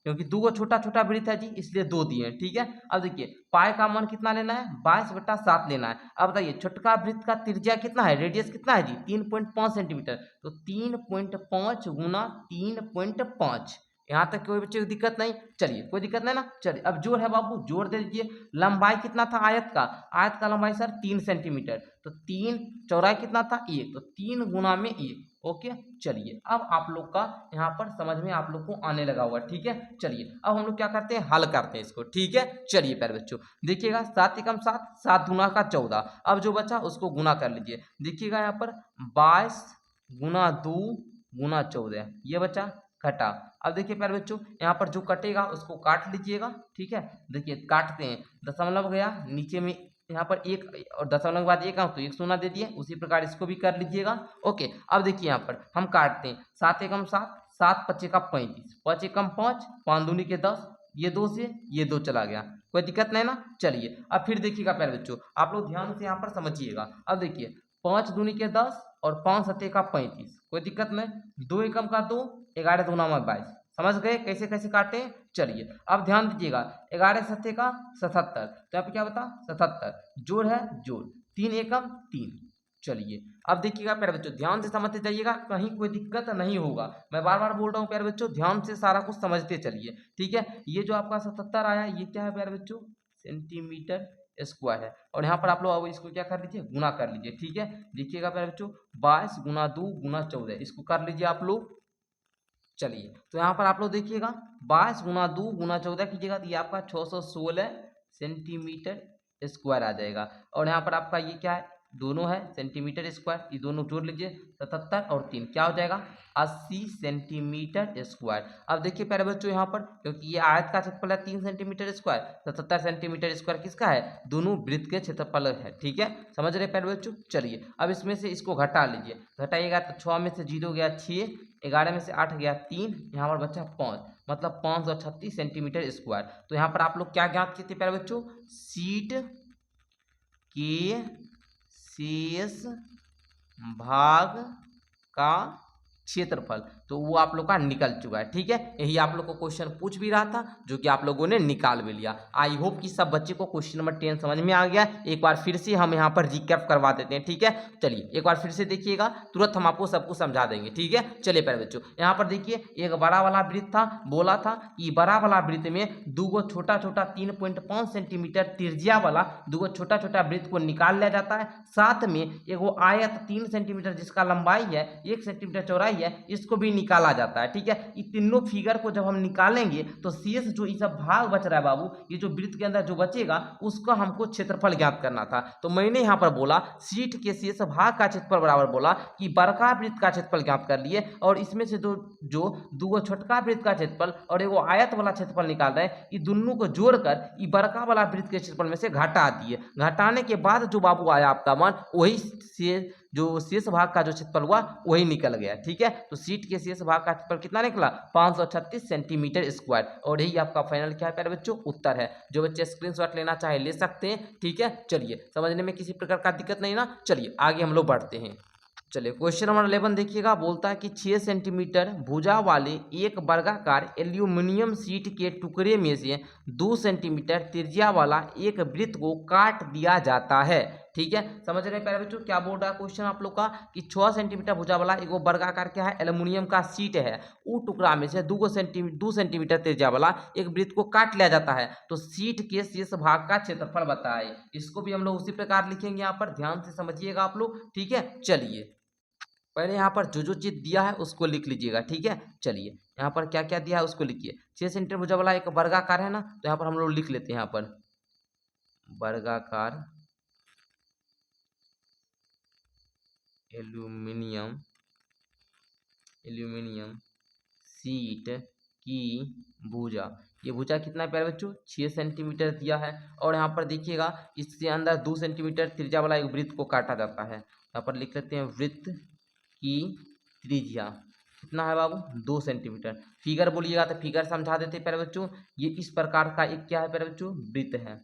क्योंकि दो को छोटा छोटा वृत्त है जी, इसलिए 2 दिए हैं। ठीक है, अब देखिए पाई का मान कितना लेना है, 22/7 लेना है। अब बताइए छोटका वृत्त का त्रिज्या कितना है, रेडियस कितना है जी, 3.5 सेंटीमीटर। तो 3.5 गुना 3.5, यहाँ तक कोई बच्चे को दिक्कत नहीं। चलिए कोई दिक्कत नहीं ना। चलिए अब जोड़ है बाबू, जोड़ दे दीजिए। लंबाई कितना था आयत का, आयत का लंबाई सर 3 सेंटीमीटर, तो 3, चौड़ाई कितना था 1, तो 3 गुना में 1। ओके, चलिए अब आप लोग का यहाँ पर समझ में आप लोग को आने लगा हुआ। ठीक है, चलिए अब हम लोग क्या करते हैं, हल करते हैं इसको। ठीक है, चलिए प्यारे बच्चों देखिएगा, 7 एकम 7, 7 गुना का 14। अब जो बचा उसको गुना कर लीजिए। देखिएगा यहाँ पर 22 गुना 2 गुना 14, ये बचा घटा। अब देखिए प्यारे बच्चों यहाँ पर जो कटेगा उसको काट लीजिएगा। ठीक है, देखिए काटते हैं, दशमलव गया नीचे में, यहाँ पर 1 और दशमलव के बाद 1 तो 1 शून्य दे दिए। उसी प्रकार इसको भी कर लीजिएगा। ओके, अब देखिए यहाँ पर हम काटते हैं, 7 एकम 7, 7 5 एकम 35, 5 एकम 5, 5 दूनी के 10, ये 2 से ये 2 चला गया, कोई दिक्कत नहीं ना। चलिए अब फिर देखिएगा प्यारे बच्चों, आप लोग ध्यान से यहाँ पर समझिएगा। अब देखिए 5 दूनी के 10 और 5 सत्ते का 35, कोई दिक्कत नहीं। 2 एकम का 2, 11 दूना में 22, समझ गए कैसे कैसे काटे। चलिए अब ध्यान दीजिएगा, 11 सत्ते का 77, तो यहाँ पे क्या बता 77, जोड़ है जोड़, 3 एकम 3। चलिए अब देखिएगा प्यारे बच्चों ध्यान से समझते जाइएगा, कहीं कोई दिक्कत नहीं होगा। मैं बार बार बोल रहा हूँ प्यारे बच्चों, ध्यान से सारा कुछ समझते चलिए। ठीक है, ये जो आपका 77 आया ये क्या है प्यारे बच्चों, सेंटीमीटर स्क्वायर है। और यहाँ पर आप लोग अब इसको क्या कर लीजिए, गुना कर लीजिए। ठीक है, देखिएगा प्यारे बच्चों 22 गुना 2 गुना 14, इसको कर लीजिए आप लोग। चलिए तो यहाँ पर आप लोग देखिएगा 22 गुना 2 गुना 14 कीजिएगा तो ये आपका 616 सेंटीमीटर स्क्वायर आ जाएगा। और यहाँ पर आपका ये क्या है, दोनों है सेंटीमीटर स्क्वायर, ये दोनों जोड़ लीजिए, 77 और 3 क्या हो जाएगा 80 सेंटीमीटर स्क्वायर। अब देखिए प्यारे बच्चों यहाँ पर क्योंकि ये आयत का क्षेत्रफल है 3 सेंटीमीटर स्क्वायर, 77 सेंटीमीटर स्क्वायर किसका है, दोनों वृत्त के क्षेत्रफल है। ठीक है, समझ रहे प्यारे बच्चों। चलिए अब इसमें से इसको घटा लीजिए, घटाइएगा तो 6 में से 0 गया 6, 11 में से 8 गया 3, यहाँ पर बचा 5, मतलब 536 सेंटीमीटर स्क्वायर। तो यहाँ पर आप लोग क्या ज्ञात किए थे प्यारे बच्चों, शीट के शेष भाग का क्षेत्रफल, तो वो आप लोग का निकल चुका है। ठीक है, यही आप लोग को क्वेश्चन पूछ भी रहा था जो कि आप लोगों ने निकाल भी लिया। आई होप कि सब बच्चे को क्वेश्चन नंबर 10 समझ में आ गया। एक बार फिर से हम यहाँ पर रिकैप करवा देते हैं। ठीक है, चलिए एक बार फिर से देखिएगा, तुरंत हम आपको सब कुछ समझा देंगे। ठीक है, चलिए प्यारे बच्चों यहाँ पर देखिए एक बड़ा वाला वृत्त था, बोला था कि बड़ा वाला वृत्त में दूगो छोटा छोटा 3.5 सेंटीमीटर त्रिज्या वाला दूगो छोटा छोटा वृत्त को निकाल लिया जाता है। साथ में एगो आयत 3 सेंटीमीटर जिसका लंबाई है 1 सेंटीमीटर चौड़ाई है, इसको भी निकाला जाता है। ठीक है, ये तीनों फिगर को जब हम निकालेंगे तो शेष जो ये सब भाग बच रहा है बाबू, ये जो वृत्त के अंदर जो बचेगा उसका हमको क्षेत्रफल ज्ञात करना था। तो मैंने यहाँ पर बोला शीट के शेष भाग का क्षेत्रफल बराबर बोला कि बड़का वृत्त का क्षेत्रफल ज्ञात कर लिए, और इसमें से जो दूगो छोटका वृत्त का क्षेत्रफल और एगो आयत वाला क्षेत्रफल निकाल रहे हैं, ये दोनों को जोड़कर ये बड़का वाला वृत्त के क्षेत्रफल में से घटा दिए। घटाने के बाद जो बाबू आया आपका मान, वही से जो शेष भाग का जो क्षेत्रफल हुआ वही निकल गया। ठीक है, तो शीट के शेष भाग का क्षेत्रफल कितना निकला 536 सेंटीमीटर स्क्वायर, और यही आपका फाइनल क्या है प्यारे बच्चों, उत्तर है। जो बच्चे स्क्रीनशॉट लेना चाहे ले सकते हैं। ठीक है, चलिए समझने में किसी प्रकार का दिक्कत नहीं ना। चलिए आगे हम लोग बढ़ते हैं। चलिए क्वेश्चन नंबर 11 देखिएगा, बोलता है कि 6 सेंटीमीटर भुजा वाले एक वर्गाकार एल्यूमिनियम शीट के टुकड़े में से 2 सेंटीमीटर त्रिज्या वाला एक वृत्त को काट दिया जाता है। ठीक है, समझ रहे हैं प्यारे बच्चों क्या बोल रहा है क्वेश्चन आप लोग का, कि 6 सेंटीमीटर भुजा वाला एक वर्गाकार क्या है, एल्यूमिनियम का शीट है, वो टुकड़ा में से 2 सेंटीमीटर त्रिज्या वाला एक वृत्त को काट लिया जाता है। तो शीट के शेष भाग का क्षेत्रफल बताए। इसको भी हम लोग उसी प्रकार लिखेंगे, यहाँ पर ध्यान से समझिएगा आप लोग। ठीक है, चलिए पहले यहाँ पर जो चीज दिया है उसको लिख लीजिएगा। ठीक है, चलिए यहाँ पर क्या क्या दिया है उसको लिखिए। 6 सेंटीमीटर भुजा वाला एक वर्गाकार है ना, तो यहाँ पर हम लोग लिख लेते हैं, यहाँ पर वर्गाकार एल्यूमिनियम शीट की भुजा, ये भुजा कितना है प्यारे बच्चों 6 सेंटीमीटर दिया है। और यहाँ पर देखिएगा इसके अंदर 2 सेंटीमीटर त्रिज्या वाला एक वृत्त को काटा जाता है। यहाँ पर लिख लेते हैं वृत्त की त्रिज्या कितना है बाबू 2 सेंटीमीटर। फिगर बोलिएगा तो फिगर समझा देते प्यारे बच्चों, ये इस प्रकार का एक क्या है प्यारे बच्चों वृत्त है।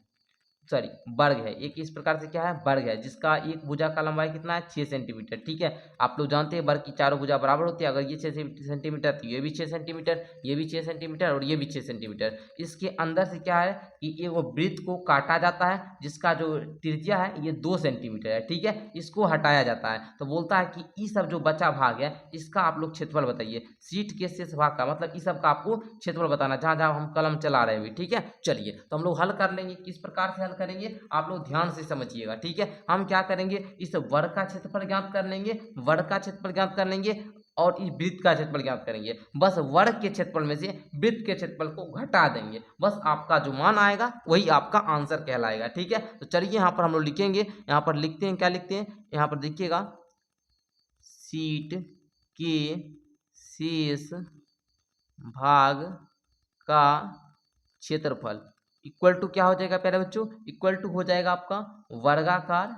सॉरी वर्ग है, एक इस प्रकार से क्या है वर्ग है, जिसका एक भुजा का लंबाई कितना है 6 सेंटीमीटर। ठीक है, आप लोग जानते हैं वर्ग की चारों भुजा बराबर होती है। अगर ये 6 सेंटीमीटर तो ये भी 6 सेंटीमीटर, ये भी 6 सेंटीमीटर और ये भी 6 सेंटीमीटर। इसके अंदर से क्या है कि ये वो वृत्त को काटा जाता है जिसका जो त्रिज्या है ये 2 सेंटीमीटर है। ठीक है, इसको हटाया जाता है तो बोलता है कि ये सब जो बचा भाग है इसका आप लोग क्षेत्रफल बताइए। शीट के शेष भाग का मतलब इस सब का आपको क्षेत्रफल बताना, जहाँ जहाँ हम कलम चला रहे हैं। ठीक है, चलिए तो हम लोग हल कर लेंगे। किस प्रकार से हल करेंगे आप लोग ध्यान से समझिएगा। ठीक है, हम क्या करेंगे, इस वर्ग का क्षेत्रफल ज्ञात कर लेंगे, वर्ग का क्षेत्रफल ज्ञात कर लेंगे और इस वृत्त का क्षेत्रफल ज्ञात करेंगे। बस वर्ग के क्षेत्रफल में से वृत्त के क्षेत्रफल को घटा देंगे, बस आपका जो मान आएगा वही आपका आंसर कहलाएगा। ठीक है, तो चलिए यहाँ पर हम लोग लिखेंगे, यहाँ पर लिखते हैं, क्या लिखते हैं यहाँ पर देखिएगा, शीट के शेष भाग का क्षेत्रफल इक्वल टू क्या हो जाएगा प्यारे बच्चों, इक्वल टू हो जाएगा आपका वर्गाकार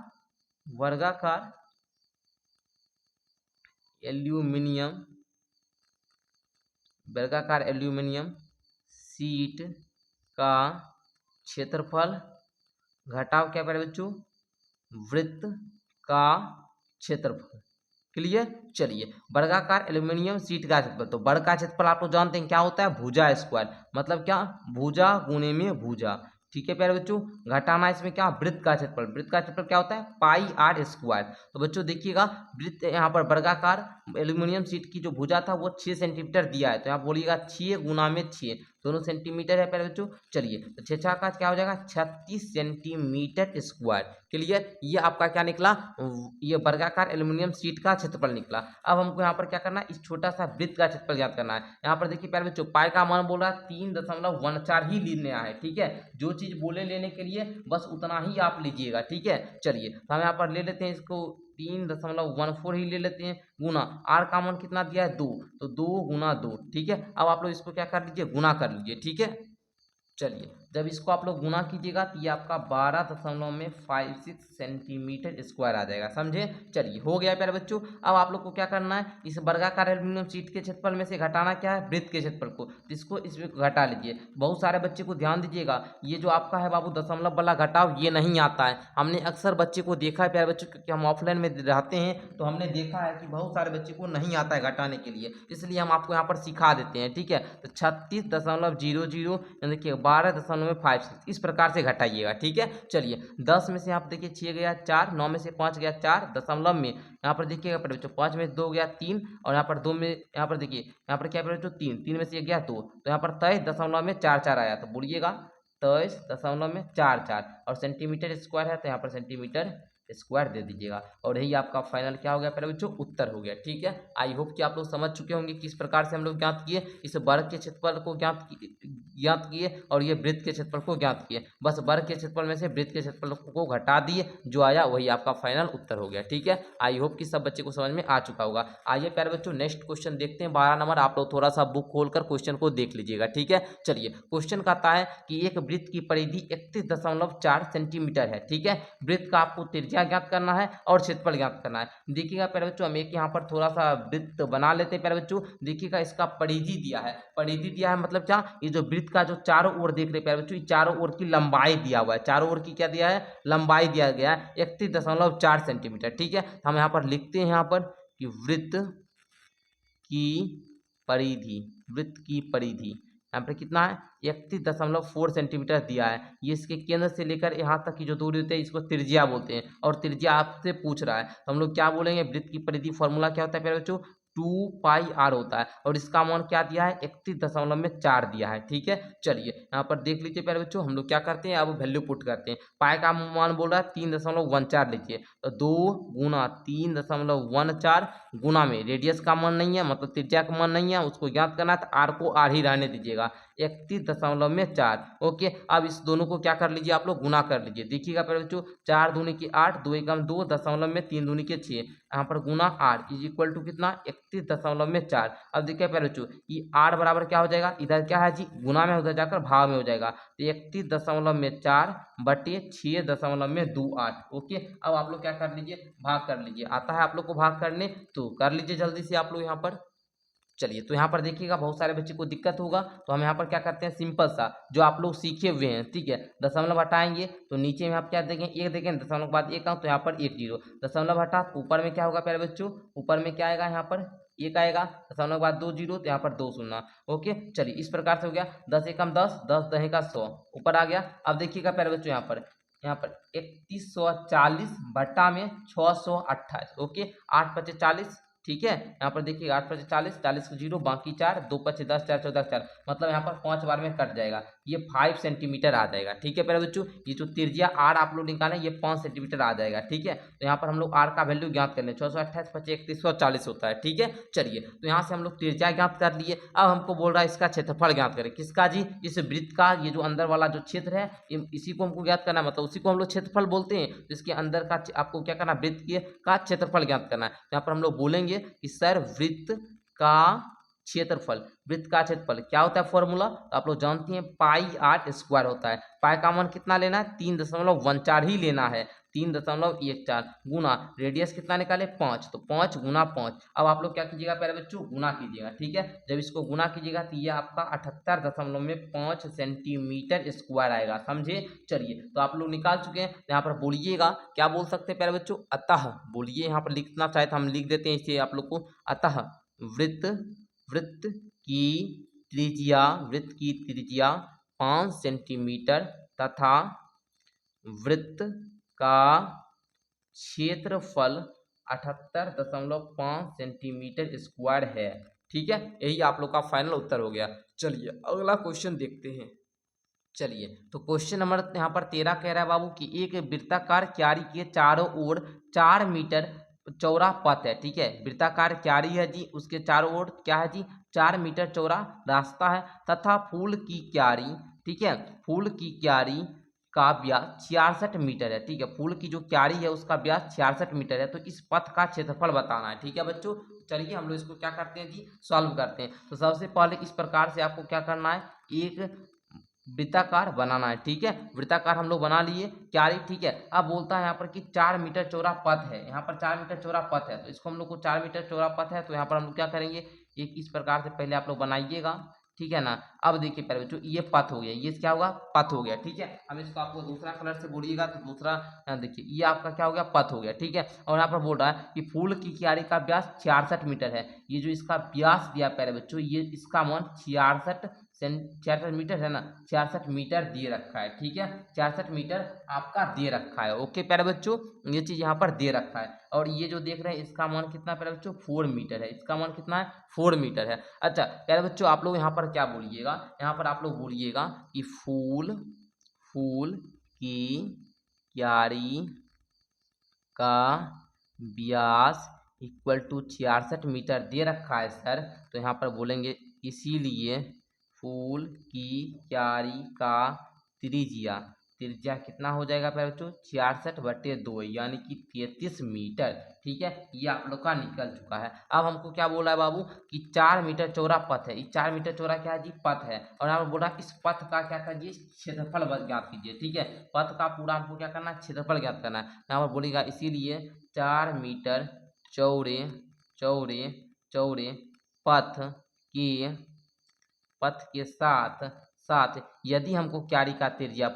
वर्गाकार एल्यूमिनियम वर्गाकार एल्यूमिनियम शीट का क्षेत्रफल घटाव क्या प्यारे बच्चों, वृत्त का क्षेत्रफल। क्लियर, चलिए वर्गाकार एल्यूमिनियम शीट का क्षेत्रफल, तो वर्ग का क्षेत्रफल आप लोग जानते हैं क्या होता है, भुजा स्क्वायर, मतलब क्या भुजा गुणे में भुजा। ठीक है प्यारे बच्चों, घटाना इसमें क्या वृत्त का क्षेत्रफल, वृत्त का क्षेत्रफल क्या होता है पाई आर स्क्वायर। तो बच्चों देखिएगा वृत्त यहाँ पर वर्गाकार एल्यूमिनियम शीट की जो भुजा था वो 6 सेंटीमीटर दिया है, तो यहाँ बोलिएगा 6 गुना में 6 दोनों सेंटीमीटर है प्यारे बच्चों। चलिए तो 6 6 का क्या हो जाएगा 36 सेंटीमीटर स्क्वायर। क्लियर, ये आपका क्या निकला, ये वर्गाकार एल्यूमिनियम शीट का क्षेत्रफल निकला। अब हमको यहाँ पर क्या करना है, इस छोटा सा वृत्त का क्षेत्रफल ज्ञात करना है। यहाँ पर देखिए प्यारे बच्चों पाई का मान बोल रहा है 3.14 ही लेना है। ठीक है, जो चीज बोले लेने के लिए बस उतना ही आप लीजिएगा। ठीक है, चलिए तो हम यहाँ पर ले लेते हैं इसको 3.14 ही ले लेते हैं, गुना आर का मान कितना दिया है 2, तो 2 गुना 2। ठीक है, अब आप लोग इसको क्या कर लीजिए, गुना कर लीजिए। ठीक है, चलिए जब इसको आप लोग गुना कीजिएगा तो ये आपका 12.56 सेंटीमीटर स्क्वायर आ जाएगा। समझे, चलिए हो गया प्यारे बच्चों। अब आप लोग को क्या करना है, इस वर्गाकार एल्यूमिनियम शीट के क्षेत्रफल में से घटाना क्या है वृत्त के क्षेत्रफल को, तो इसको इसमें घटा लीजिए। बहुत सारे बच्चे को ध्यान दीजिएगा, ये जो आपका है बाबू दशमलव वाला घटाव ये नहीं आता है। हमने अक्सर बच्चे को देखा है प्यारे बच्चों, क्योंकि हम ऑफलाइन में रहते हैं तो हमने देखा है कि बहुत सारे बच्चे को नहीं आता है घटाने के लिए, इसलिए हम आपको यहाँ पर सिखा देते हैं। ठीक है, तो 36.00 देखिए 12.56 इस प्रकार से घटाइएगा। ठीक है, चलिए 10 में से यहाँ पर देखिए 6 गया 4, 9 में से 5 गया 4, दशमलव में यहाँ पर देखिएगा बच्चों 5 में 2 गया 3, और यहाँ पर 2 में यहाँ पर देखिए यहाँ पर क्या बच्चों 3, 3 में से गया 2, तो यहाँ पर 23.44 आया। तो बोलिएगा 23.44 और सेंटीमीटर स्क्वायर है तो यहाँ पर सेंटीमीटर स्क्वायर दे दीजिएगा, और यही आपका फाइनल क्या हो गया पहले बच्चों उत्तर हो गया। ठीक है, आई होप कि आप लोग समझ चुके होंगे किस प्रकार से हम लोग ज्ञात किए, इस वर्ग के क्षेत्रफल को ज्ञात किए और ये वृत्त के क्षेत्रफल को ज्ञात किए। बस वर्ग के क्षेत्रफल में से वृत्त के क्षेत्रफल को घटा दिए, जो आया वही आपका फाइनल उत्तर हो गया। ठीक है, आई होप कि सब बच्चे को समझ में आ चुका होगा। आइए प्यारे बच्चों नेक्स्ट क्वेश्चन देखते हैं 12 नंबर। आप लोग थोड़ा सा बुक खोलकर क्वेश्चन को देख लीजिएगा। ठीक है, चलिए क्वेश्चन कहता है कि एक वृत्त की परिधि 31.4 सेंटीमीटर है। ठीक है, वृत्त का आपको त्रिज्या ज्ञात करना है और क्षेत्रफल ज्ञात करना है। देखिएगा प्यारे बच्चों हम एक यहाँ पर थोड़ा सा वृत्त बना लेते हैं। प्यारे बच्चों देखिएगा इसका परिधि दिया है, परिधि दिया है मतलब क्या, ये जो वृत्त का जो चारों ओर देख रहे प्यारे बच्चों, चारों ओर की लंबाई दिया हुआ है, चारों ओर की क्या दिया है लंबाई दिया गया है 31.4 सेंटीमीटर। ठीक है, हम यहाँ पर लिखते हैं यहाँ पर कि वृत्त की परिधि, वृत्त की परिधि यहाँ पर कितना है 31.4 सेंटीमीटर दिया है। ये इसके केंद्र से लेकर यहाँ तक की जो दूरी होती है इसको त्रिज्या बोलते हैं, और त्रिज्या आपसे पूछ रहा है तो हम लोग क्या बोलेंगे, वृत्त की परिधि फॉर्मूला क्या होता है प्यारे बच्चों 2πr होता है, और इसका मान क्या दिया है 31.4 दिया है। ठीक है, चलिए यहाँ पर देख लीजिए प्यारे बच्चों हम लोग क्या करते हैं, अब वैल्यू पुट करते हैं। पाई का मान बोल रहा है 3.14 लीजिए, तो 2 गुना 3.14 गुना में रेडियस का मान नहीं है मतलब त्रिज्या का मान नहीं है, उसको ज्ञात करना है तो आर को आर ही रहने दीजिएगा 31.4। ओके, अब इस दोनों को क्या कर लीजिए आप लोग गुना कर लीजिए। देखिएगा प्यारे बच्चों 4 दूनी की 8, 2 एकम 2, दशमलव में 3 दूनी के 6, यहाँ पर गुना आर इज इक्वल टू कितना 31.4। अब देखिए प्यारे बच्चों ये आर बराबर क्या हो जाएगा, इधर क्या है जी गुना में, उधर जाकर भाग में हो जाएगा, तो 31.4 बटे 6.28। ओके, अब आप लोग क्या कर लीजिए भाग कर लीजिए, आता है आप लोग को भाग करने तो कर लीजिए जल्दी से आप लोग यहाँ पर। चलिए, तो यहाँ पर देखिएगा बहुत सारे बच्चे को दिक्कत होगा, तो हम यहाँ पर क्या करते हैं, सिंपल सा जो आप लोग सीखे हुए हैं, ठीक है, दशमलव हटाएंगे तो नीचे में आप क्या देखें, एक देखें, दशमलव के बाद एक आऊँ तो यहाँ पर 80, दशमलव हटा तो ऊपर में क्या होगा प्यारे बच्चों, ऊपर में क्या आएगा, यहाँ पर एक आएगा, दशमलव के बाद 2 जीरो तो यहाँ पर 2 शून्य। ओके, चलिए इस प्रकार से हो गया, 10 एकम 10, 10 दहे का 100 ऊपर आ गया। अब देखिएगा प्यारे बच्चों यहाँ पर 3140 बट्टा में 628। ओके, 8 पचे 40, ठीक है, यहाँ पर देखिए 8 पचे 40, 40 को जीरो, बाकी 4, 2 पचे 10, 4 14 4, मतलब यहाँ पर 5 बार में कट जाएगा, ये 5 सेंटीमीटर आ जाएगा। ठीक है प्यारे बच्चों, ये जो त्रिज्या आर आप लोग निकालें ये 5 सेंटीमीटर आ जाएगा। ठीक है, तो यहाँ पर हम लोग आर का वैल्यू ज्ञात कर लें, 628 पचे 3140 होता है। ठीक है, चलिए तो यहाँ से हम लोग त्रिज्या ज्ञात कर लिए। अब हमको बोल रहा है इसका क्षेत्रफल ज्ञात करें, किसका जी, इस वृत्त का, ये जो अंदर वाला जो क्षेत्र है इसी को हमको ज्ञात करना है, मतलब उसी को हम लोग क्षेत्रफल बोलते हैं। तो इसके अंदर का आपको क्या करना है, वृत्त का क्षेत्रफल ज्ञात करना है। यहाँ पर हम लोग बोलेंगे कि सर वृत्त का क्षेत्रफल, वृत्त का क्षेत्रफल क्या होता है फॉर्मूला, तो आप लोग जानते हैं पाई आर स्क्वायर होता है। पाई का मान कितना लेना है, 3.14 ही लेना है, 3.14 गुना रेडियस कितना निकाले 5, तो 5 गुना 5। अब आप लोग क्या कीजिएगा प्यारे बच्चों, गुना कीजिएगा। ठीक है, जब इसको गुना कीजिएगा तो ये आपका 78.5 सेंटीमीटर स्क्वायर आएगा, समझे। चलिए तो आप लोग निकाल चुके हैं, यहाँ पर बोलिएगा, क्या बोल सकते हैं प्यारे बच्चों, अतः बोलिए, यहाँ पर लिखना चाहे तो हम लिख देते हैं इसे आप लोग को, अतः वृत्त की त्रिज्या 5 सेंटीमीटर तथा वृत्त का क्षेत्रफल 78.5 सेंटीमीटर स्क्वायर है। ठीक है, यही आप लोग का फाइनल उत्तर हो गया। चलिए अगला क्वेश्चन देखते हैं। चलिए तो क्वेश्चन नंबर यहाँ पर 13 कह रहा है बाबू कि एक वृत्ताकार क्यारी के चारों ओर 4 मीटर चौड़ा पथ है। ठीक है, वृत्ताकार क्यारी है जी, उसके चारों ओर क्या है जी, 4 मीटर चौड़ा रास्ता है तथा फूल की क्यारी, ठीक है, फूल की क्यारी का व्यास 66 मीटर है। ठीक है, फूल की जो क्यारी है उसका व्यास 66 मीटर है, तो इस पथ का क्षेत्रफल बताना है। ठीक है बच्चों, चलिए हम लोग इसको क्या करते हैं जी, सॉल्व करते हैं। तो सबसे पहले इस प्रकार से आपको क्या करना है, एक वृत्ताकार बनाना है। ठीक है, वृत्ताकार हम लोग बना लिए क्यारी। ठीक है, अब बोलता है यहाँ पर कि 4 मीटर चौड़ा पथ है, यहाँ पर 4 मीटर चौड़ा पथ है, तो इसको हम लोग को 4 मीटर चौड़ा पथ है, तो यहाँ पर हम लोग क्या करेंगे, एक इस प्रकार से पहले आप लोग बनाइएगा। ठीक है ना, अब देखिए पहले बच्चों ये पथ हो गया, ये क्या होगा, पथ हो गया। ठीक है, अब इसको आपको दूसरा कलर से बोलिएगा तो दूसरा, देखिए ये आपका क्या हो गया, पथ हो गया। ठीक है, और यहाँ पर बोल रहा है कि फूल की क्यारी का व्यास 66 मीटर है, ये जो इसका व्यास दिया पहले बच्चों, ये इसका मान 66 मीटर है ना, 66 मीटर दे रखा है। ठीक है, 66 मीटर आपका दे रखा है। ओके प्यारे बच्चों, ये चीज यहाँ पर दे रखा है, और ये जो देख रहे हैं इसका मान कितना प्यारे बच्चों, 4 मीटर है, इसका मान कितना है, 4 मीटर है। अच्छा प्यारे बच्चों, आप लोग यहाँ पर क्या बोलिएगा, यहाँ पर आप लोग बोलिएगा कि फूल की क्यारी का व्यास इक्वल टू 66 मीटर दे रखा है सर, तो यहाँ पर बोलेंगे इसीलिए फूल की क्यारी का त्रिज्या कितना हो जाएगा प्यारे बच्चों, 66/2 यानी कि 33 मीटर। ठीक है, ये आप लोग का निकल चुका है। अब हमको क्या बोला है बाबू कि 4 मीटर चौड़ा पथ है, ये 4 मीटर चौड़ा क्या है जी, पथ है, और यहाँ पर बोला इस पथ का क्या कीजिए, क्षेत्रफल ज्ञात कीजिए। ठीक है, पथ का पूरा हमको क्या करना है, क्षेत्रफल ज्ञात करना है। यहाँ पर बोलेगा इसीलिए 4 मीटर चौड़े पथ के साथ यदि हमको क्यारी की त्रिज्या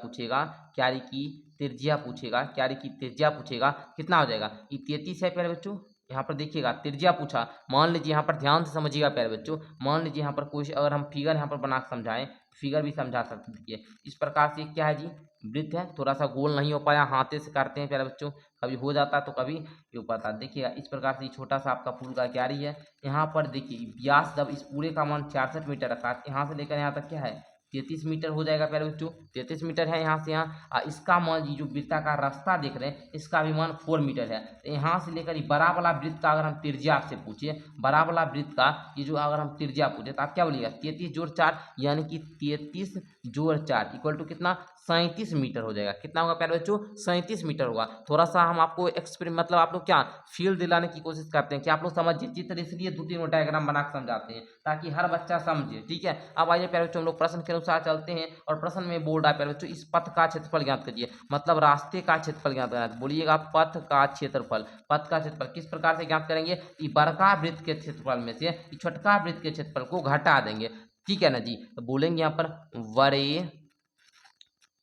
पूछेगा कितना हो जाएगा, ये 33 है प्यारे बच्चों। यहाँ पर देखिएगा त्रिज्या पूछा, मान लीजिए यहाँ पर ध्यान से समझिएगा प्यारे बच्चों, मान लीजिए यहाँ पर कोई अगर हम फिगर यहाँ पर बना के समझाएं, फिगर भी समझा सकते देखिए इस प्रकार से, क्या है जी, वृत्त है, थोड़ा सा गोल नहीं हो पाया, हाथे से करते हैं प्यारे बच्चों, कभी हो जाता है तो कभी ये पता। देखिएगा इस प्रकार से छोटा सा आपका फूल का क्यारी है। यहाँ पर देखिए व्यास जब इस पूरे का मान 66 मीटर रखा है, यहाँ से लेकर यहाँ तक क्या है 33 मीटर हो जाएगा प्यारे बच्चों, 33 मीटर है यहाँ से यहाँ। इसका मान जो वृत्ताकार रास्ता देख रहे हैं इसका भी मान 4 मीटर है, तो यहाँ से लेकर बड़ा वाला वृत्त का अगर हम त्रिज्या आपसे पूछिए, बड़ा वाला वृत्त का ये जो अगर हम त्रिज्या पूछे तो आप क्या बोलिएगा, 33 जोड़ 4 यानी कि 33 जोड़ 4 इक्वल टू कितना, 37 मीटर हो जाएगा। कितना होगा प्यारे बच्चों? 37 मीटर होगा। थोड़ा सा हम आपको एक्सपेरिमेंट मतलब आप लोग क्या फील दिलाने की कोशिश करते हैं कि आप लोग समझिए। चित्र इसलिए 2-3 डायग्राम बना के समझाते हैं ताकि हर बच्चा समझे, ठीक है। अब आइए प्यारे बच्चों हम लोग प्रश्न के अनुसार चलते हैं और प्रश्न में बोल रहा है प्यारे बच्चों इस पथ का क्षेत्रफल ज्ञात कीजिए, मतलब रास्ते का क्षेत्रफल ज्ञात करना है। बोलिएगा पथ का क्षेत्रफल। पथ का क्षेत्रफल किस प्रकार से ज्ञात करेंगे? बड़का वृत्त के क्षेत्रफल में से छोटका वृत्त के क्षेत्रफल को घटा देंगे, ठीक है ना जी। तो बोलेंगे यहाँ पर बड़े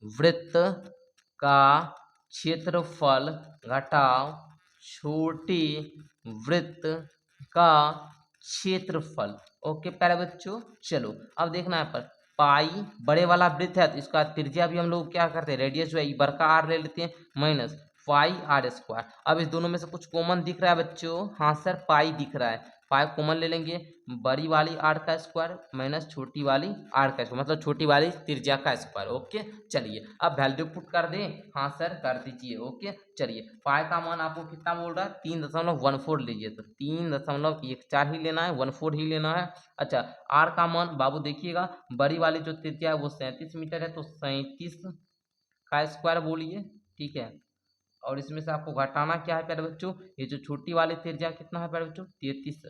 वृत्त का क्षेत्रफल घटाओ छोटे वृत्त का क्षेत्रफल। ओके प्यारे बच्चों, चलो अब देखना है पर पाई बड़े वाला वृत्त है तो इसका त्रिज्या भी हम लोग क्या करते हैं, रेडियस जो है बड़का आर ले लेते हैं माइनस पाई आर स्क्वायर। अब इस दोनों में से कुछ कॉमन दिख रहा है बच्चों? हाँ सर पाई दिख रहा है, पाई कॉमन ले लेंगे। बड़ी वाली आर का स्क्वायर माइनस छोटी वाली आर का स्क्वायर, मतलब छोटी वाली त्रिज्या का स्क्वायर। ओके चलिए अब वैल्यू पुट कर दें। हाँ सर कर दीजिए। ओके चलिए पाई का मान आपको कितना बोल रहा है? 3.14 लीजिए, तो 3.14 ही लेना है, 14 ही लेना है। अच्छा आर का मान बाबू देखिएगा, बड़ी वाली जो त्रिज्या है वो 37 मीटर है, तो 37 का स्क्वायर बोलिए, ठीक है। और इसमें से आपको घटाना क्या है प्यारे बच्चों? ये जो छोटी वाली त्रिज्या कितना है प्यारे बच्चों? 33,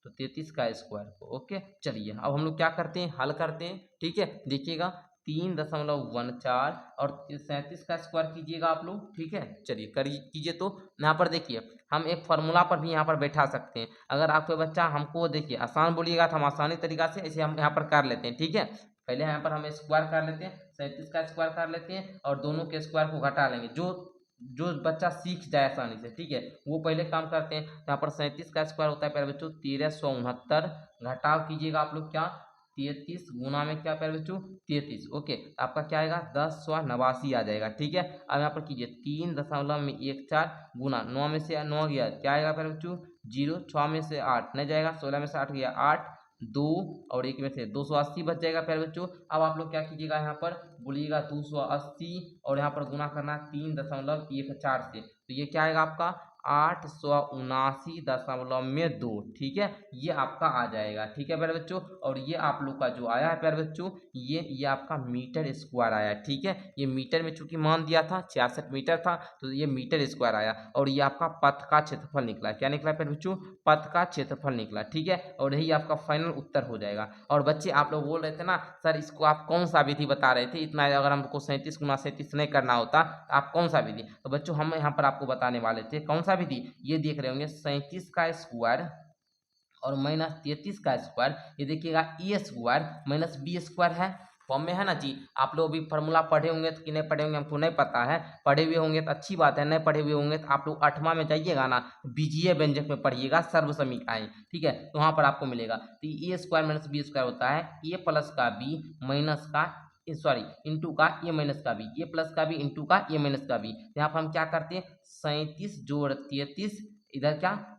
तो 33 का स्क्वायर को। ओके चलिए अब हम लोग क्या करते हैं, हल करते हैं, ठीक है। देखिएगा 3.14 और 37 का स्क्वायर कीजिएगा आप लोग, ठीक है। चलिए करिए कीजिए। तो यहाँ पर देखिए हम एक फार्मूला पर भी यहाँ पर बैठा सकते हैं। अगर आपके बच्चा हमको देखिए आसान बोलिएगा तो हम आसानी तरीका से इसे हम यहाँ पर कर लेते हैं, ठीक है। पहले यहाँ पर हम स्क्वायर कर लेते हैं, 37 का स्क्वायर कर लेते हैं और दोनों के स्क्वायर को घटा लेंगे। जो जो बच्चा सीख जाए आसानी से, ठीक है, वो पहले काम करते हैं। यहाँ पर 37 का स्क्वायर होता है प्यारे बच्चों 1369, घटाव कीजिएगा आप लोग क्या 33 गुना में क्या प्यारे बच्चों 33। ओके आपका क्या आएगा 1089 आ जाएगा, ठीक है। अब यहाँ पर कीजिए 3.14 गुना 9 में से 9 गया क्या आएगा प्यारे बच्चों 0, 6 में से 8 नहीं जाएगा, 16 में से 8 गया 8, 2 और 1 में से 280 बच जाएगा प्यारे बच्चों। अब आप लोग क्या कीजिएगा यहाँ पर बोलिएगा 280 और यहाँ पर गुना करना 3.14 से, तो ये क्या आएगा आपका 879.2, ठीक है। ये आपका आ जाएगा, ठीक है प्यारे बच्चों। और ये आप लोग का जो आया है प्यारे बच्चों ये आपका मीटर स्क्वायर आया, ठीक है। ये मीटर में चूंकि मान दिया था 66 मीटर था तो ये मीटर स्क्वायर आया और ये आपका पथ का क्षेत्रफल निकला। क्या निकला प्यारे बच्चों? पथ का क्षेत्रफल निकला, ठीक है। और यही आपका फाइनल उत्तर हो जाएगा। और बच्चे आप लोग बोल रहे थे ना सर इसको आप कौन सा विधि बता रहे थे, इतना अगर हमको 37 गुना 37 नहीं करना होता तो आप कौन सा विधि? तो बच्चों हम यहाँ पर आपको बताने वाले थे कौन सा विधि। ये देख रहे होंगे 37 का स्क्वायर और माइनस 33 का स्क्वायर, ये देखिएगा ए स्क्वायर माइनस बी स्क्वायर है, फॉर्म में है ना जी। आप लोग भी फार्मूला पढ़े होंगे तो कि नहीं पढ़े होंगे हमको नहीं पता है, पढ़े हुए होंगे तो अच्छी बात है, नहीं पढ़े हुए होंगे तो आप लोग 8वां में जाइएगा ना बीजीय व्यंजक में पढ़िएगा सर्व समीकरण, ठीक है। तो वहाँ पर आपको मिलेगा तो ए स्क्वायर माइनस बी स्क्वायर होता है ए प्लस का बी माइनस का सॉरी इंटू का ए माइनस का बी, ए प्लस का बी इंटू का ए माइनस का बी। यहाँ पर हम क्या करते हैं 37 जोड़ 33, इधर क्या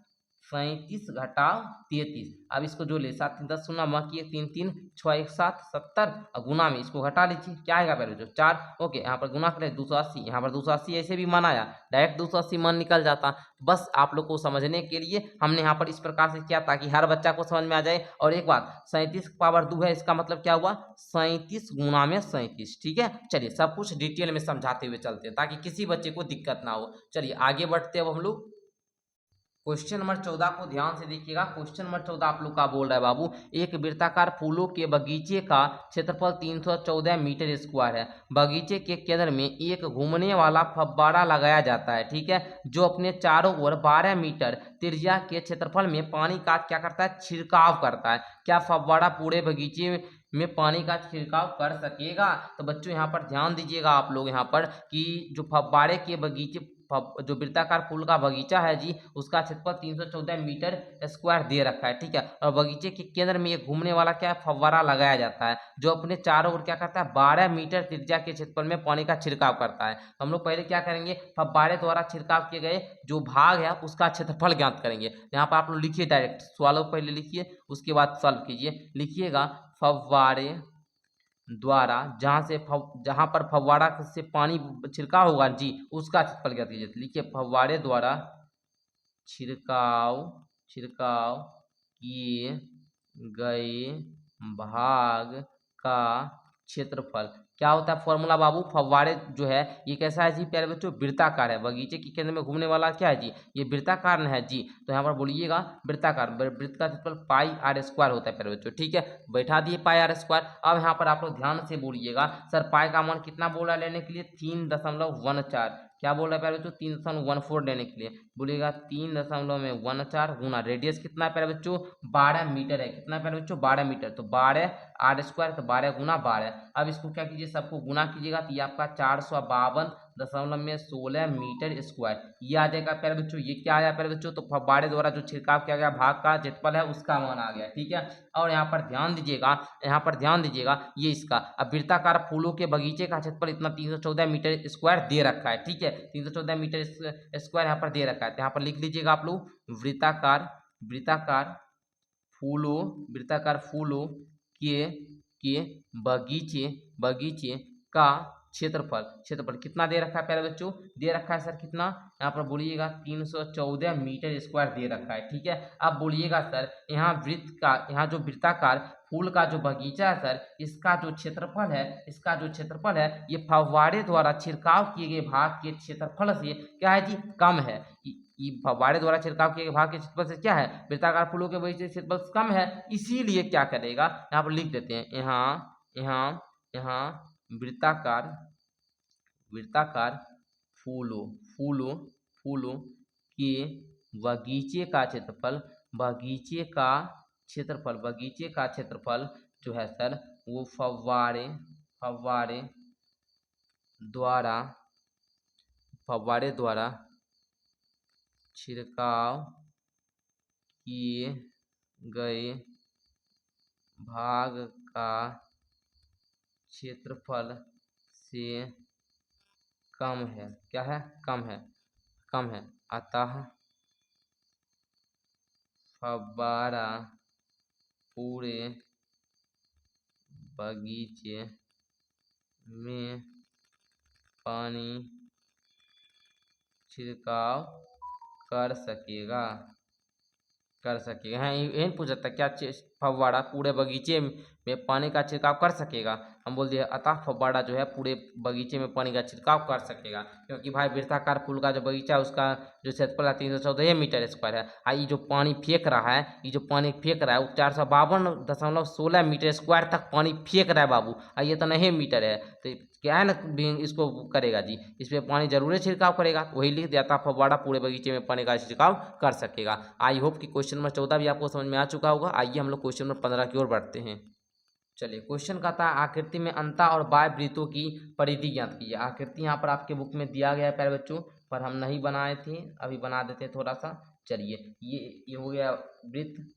37 घटाव 33। अब इसको जो ले 7 3 10 शून्य म की 3 3 6 1 7 70 और गुना में इसको घटा लीजिए क्या आएगा पहले जो 4। ओके यहाँ पर गुना करें 280, यहाँ पर 280 ऐसे भी मान आया डायरेक्ट 280 मान निकल जाता। बस आप लोग को समझने के लिए हमने यहाँ पर इस प्रकार से किया ताकि हर बच्चा को समझ में आ जाए। और एक बात 37 पावर 2 है, इसका मतलब क्या हुआ 37 गुना में 37, ठीक है। चलिए सब कुछ डिटेल में समझाते हुए चलते हैं ताकि किसी बच्चे को दिक्कत ना हो। चलिए आगे बढ़ते हैं अब हम लोग क्वेश्चन नंबर 14 को ध्यान से देखिएगा। क्वेश्चन नंबर 14 आप लोग का बोल रहा है बाबू एक वृत्ताकार फूलों के बगीचे का क्षेत्रफल 314 मीटर स्क्वायर है। बगीचे के केंद्र में एक घूमने वाला फव्वारा लगाया जाता है, ठीक है, जो अपने चारों ओर 12 मीटर त्रिज्या के क्षेत्रफल में पानी का क्या करता है छिड़काव करता है। क्या फव्वारा पूरे बगीचे में पानी का छिड़काव कर सकेगा? तो बच्चों यहाँ पर ध्यान दीजिएगा आप लोग यहाँ पर कि जो फव्वारे के बगीचे जो वृत्ताकार फूल का बगीचा है जी उसका क्षेत्रफल 314 मीटर स्क्वायर दे रखा है, ठीक है। और बगीचे के केंद्र में एक घूमने वाला क्या फव्वारा लगाया जाता है जो अपने चारों ओर क्या करता है 12 मीटर त्रिज्या के क्षेत्रफल में पानी का छिड़काव करता है। हम लोग पहले क्या करेंगे फव्वारे द्वारा छिड़काव किए गए जो भाग है उसका क्षेत्रफल ज्ञात करेंगे। यहाँ पर आप लोग लिखिए डायरेक्ट सवालों पहले लिखिए उसके बाद सॉल्व कीजिए। लिखिएगा फव्वारे द्वारा जहाँ पर फव्वारा से पानी छिड़काव होगा जी उसका क्षेत्रफल ज्ञात कीजिए। लिखिए फव्वारे द्वारा छिड़काव छिड़काव किए गए भाग का क्षेत्रफल क्या होता है फॉर्मूला बाबू? फव्वारे जो है ये कैसा है जी प्यारे बच्चों? वृत्ताकार है। बगीचे के केंद्र में घूमने वाला क्या है जी? ये वृत्ताकार है जी। तो यहाँ पर बोलिएगा वृत्ताकार। वृत्त का क्षेत्रफल पाई आर स्क्वायर होता है प्यारे बच्चों, ठीक है। बैठा दिए पाई आर स्क्वायर। अब यहाँ पर आप लोग ध्यान से बोलिएगा, सर पाई का मान कितना बोला लेने के लिए? 3.14। क्या बोल रहा है प्यारे बच्चों? 3.14 लेने के लिए बोलिएगा 3.14 गुना रेडियस कितना है प्यारे बच्चों? 12 मीटर है। कितना प्यारे बच्चों? 12 मीटर। तो 12 आर स्क्वायर, तो 12 गुना 12। अब इसको क्या कीजिए, सबको गुना कीजिएगा तो ये आपका 452.16 मीटर स्क्वायर ये आ जाएगा प्यारे बच्चों। ये क्या आया प्यारे बच्चों? तो फव्वारे द्वारा जो छिड़काव किया गया भाग का क्षेत्रफल है उसका मान आ गया, ठीक है। और यहाँ पर ध्यान दीजिएगा, यहाँ पर ध्यान दीजिएगा, ये इसका अब वृत्ताकार फूलों के बगीचे का क्षेत्रफल इतना 314 मीटर स्क्वायर दे रखा है, ठीक है। 314 मीटर स्क्वायर यहाँ पर दे रखा है। तो यहाँ पर लिख लीजिएगा आप लोग वृत्ताकार वृत्ताकार फूलों वृत्ताकार फूलों के बगीचे बगीचे का क्षेत्रफल कितना दे रखा है प्यारे बच्चों? दे रखा है सर कितना? यहाँ पर बोलिएगा 314 मीटर स्क्वायर दे रखा है, ठीक है। अब बोलिएगा सर यहाँ यहाँ जो वृत्ताकार फूल का जो बगीचा है सर, इसका जो क्षेत्रफल है ये फव्वारे द्वारा छिड़काव किए गए भाग के क्षेत्रफल से क्या है जी? कम है। ये फव्वारे द्वारा छिड़काव किए गए भाग के क्षेत्रफल से क्या है? वृत्ताकार फूलों के बगीचे क्षेत्रफल कम है, इसीलिए क्या करेगा, यहाँ पर लिख देते हैं, यहाँ वृत्ताकार वृत्ताकार फूलों फूलों फूलों के बगीचे का क्षेत्रफल जो है सर वो फव्वारे द्वारा छिड़काव किए गए भाग का क्षेत्रफल से कम है। क्या है? कम है। अतः फव्वारा पूरे बगीचे में पानी छिड़काव कर सकेगा। हाँ यही पूछ सकता क्या फव्वारा पूरे बगीचे में पानी का छिड़काव कर सकेगा? हम बोल दिए अतः फव्वारा जो है पूरे बगीचे में पानी का छिड़काव कर सकेगा, क्योंकि भाई वृत्ताकार फूल का जो बगीचा है उसका जो क्षेत्रफल है 314 मीटर स्क्वायर है। ये जो पानी फेंक रहा है वो 452.16 मीटर स्क्वायर तक पानी फेंक रहा है बाबू। ये तो नहीं मीटर है, तो क्या है ना इसको करेगा जी, इस पर पानी जरूर छिड़काव करेगा। वही लिख दिया था फव्वारा पूरे बगीचे में पानी का छिड़काव कर सकेगा। आई होप कि क्वेश्चन नंबर 14 भी आपको समझ में आ चुका होगा। आइए हम लोग क्वेश्चन नंबर 15 की ओर बढ़ते हैं। चलिए क्वेश्चन का था आकृति में अंता और बाह्य वृत्तों की परिधि ज्ञात कीजिए। आकृति यहाँ पर आपके बुक में दिया गया है प्यारे बच्चों, पर हम नहीं बनाए थे, अभी बना देते हैं थोड़ा सा। चलिए ये हो गया वृत्त,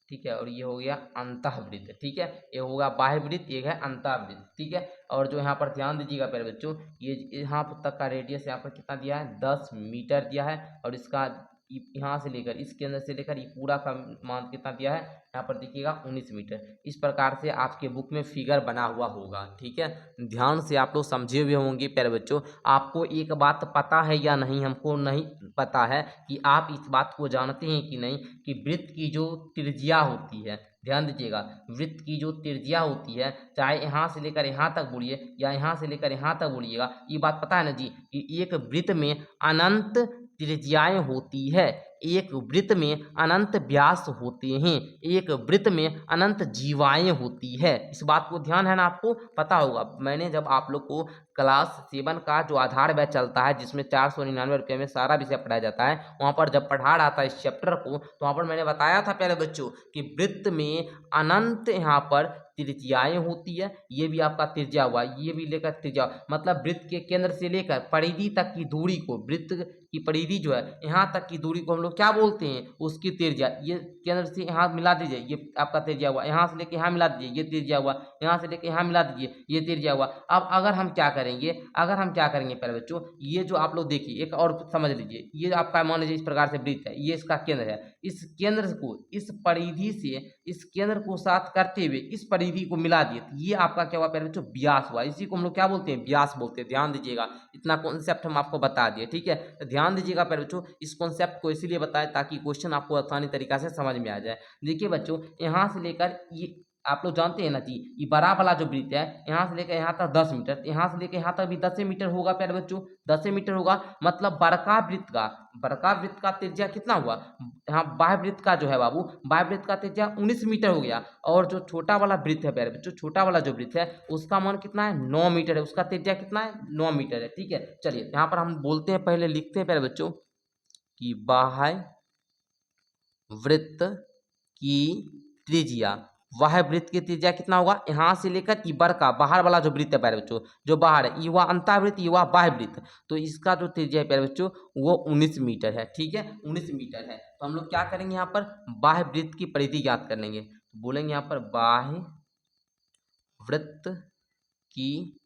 ठीक है, और ये हो गया अंतःवृत्त, ठीक है। ये होगा बाह्य वृत्त, ये है अंतःवृत्त, ठीक है। और जो यहाँ पर ध्यान दीजिएगा प्यारे बच्चों, ये यहाँ तक का रेडियस यहाँ पर कितना दिया है? 10 मीटर दिया है। और इसका यहाँ से लेकर इस केंद्र से लेकर ये पूरा का मान कितना दिया है? यहाँ पर देखिएगा 19 मीटर। इस प्रकार से आपके बुक में फिगर बना हुआ होगा, ठीक है। ध्यान से आप लोग समझे हुए होंगे प्यारे बच्चों। आपको एक बात पता है या नहीं, हमको नहीं पता है कि आप इस बात को जानते हैं कि नहीं, कि वृत्त की जो त्रिज्या होती है, ध्यान दीजिएगा, वृत्त की जो त्रिज्या होती है, चाहे यहाँ से लेकर यहाँ तक बोलिए या यहाँ से लेकर यहाँ तक बोलिएगा, ये बात पता है ना जी कि एक वृत्त में अनंत त्रिज्याएं होती है, एक वृत्त में अनंत व्यास होते हैं, एक वृत्त में अनंत जीवाएं होती है। इस बात को ध्यान है ना, आपको पता होगा। मैंने जब आप लोग को क्लास 7 का जो आधार बैच चलता है जिसमें 499 रुपये में सारा विषय पढ़ाया जाता है, वहाँ पर जब पढ़ा रहा था इस चैप्टर को, तो वहाँ पर मैंने बताया था प्यारे बच्चों कि वृत्त में अनंत यहाँ पर त्रिज्याएं होती है। ये भी आपका त्रिज्या हुआ, ये भी लेकर त्रिज्या, मतलब वृत्त के केंद्र से लेकर परिधि तक की दूरी को, वृत्त की परिधि जो है यहाँ तक की दूरी को हम लोग क्या बोलते हैं? उसकी त्रिज्या। ये केंद्र से यहाँ मिला दीजिए, ये आपका त्रिज्या हुआ। यहाँ से लेके यहाँ मिला दीजिए, ये त्रिज्या हुआ। यहाँ से लेके यहाँ मिला दीजिए, ये त्रिज्या हुआ। अब अगर हम क्या करेंगे प्यारे बच्चों, ये जो आप लोग देखिए, एक और समझ लीजिए, ये आपका मान लीजिए इस प्रकार से वृत्त है, ये इसका केंद्र है। इस केंद्र को, इस परिधि से इस केंद्र को साथ करते हुए इस परिधि को मिला दिए, तो ये आपका क्या हुआ प्यारे बच्चों? व्यास हुआ। इसी को हम लोग क्या बोलते हैं? व्यास बोलते हैं। ध्यान दीजिएगा, इतना कॉन्सेप्ट हम आपको बता दिए, ठीक है। तो ध्यान दीजिएगा प्यारे बच्चों, इस कॉन्सेप्ट को इसीलिए बताएं ताकि क्वेश्चन आपको आसानी तरीका से समझ में आ जाए। देखिए बच्चों, यहाँ से लेकर ये आप लोग जानते हैं ना जी, ये बड़ा वाला जो वृत्त है यहाँ से लेकर यहाँ तक 10 मीटर, तो यहाँ से लेकर यहाँ तक भी 10 मीटर होगा प्यारे बच्चों, 10 मीटर होगा। मतलब बड़का वृत्त का त्रिज्या कितना हुआ, यहाँ बाह्य वृत्त का जो है बाबू, बाह्य वृत्त का त्रिज्या 19 मीटर हो गया। और जो छोटा वाला वृत्त है प्यारे बच्चों, छोटा वाला जो वृत्त है उसका मान कितना है, 9 मीटर है, उसका त्रिज्या कितना है, 9 मीटर है। ठीक है, चलिए यहाँ पर हम बोलते हैं, पहले लिखते हैं प्यारे बच्चों कि बाह्य वृत्त की त्रिज्या, बाह्य वृत्त की त्रिज्या कितना होगा, यहाँ से लेकर इबर का बाहर वाला जो वृत्त है प्यारे बच्चों, जो बाहर है, युवा अंतःवृत्त, युवा बाह्य वृत्त, तो इसका जो त्रिज्या है प्यारे बच्चों वो 19 मीटर है। ठीक है, 19 मीटर है। तो हम लोग क्या करेंगे, यहाँ पर बाह्य वृत्त की परिधि ज्ञात कर लेंगे। तो बोलेंगे यहाँ पर बाह्य वृत्त की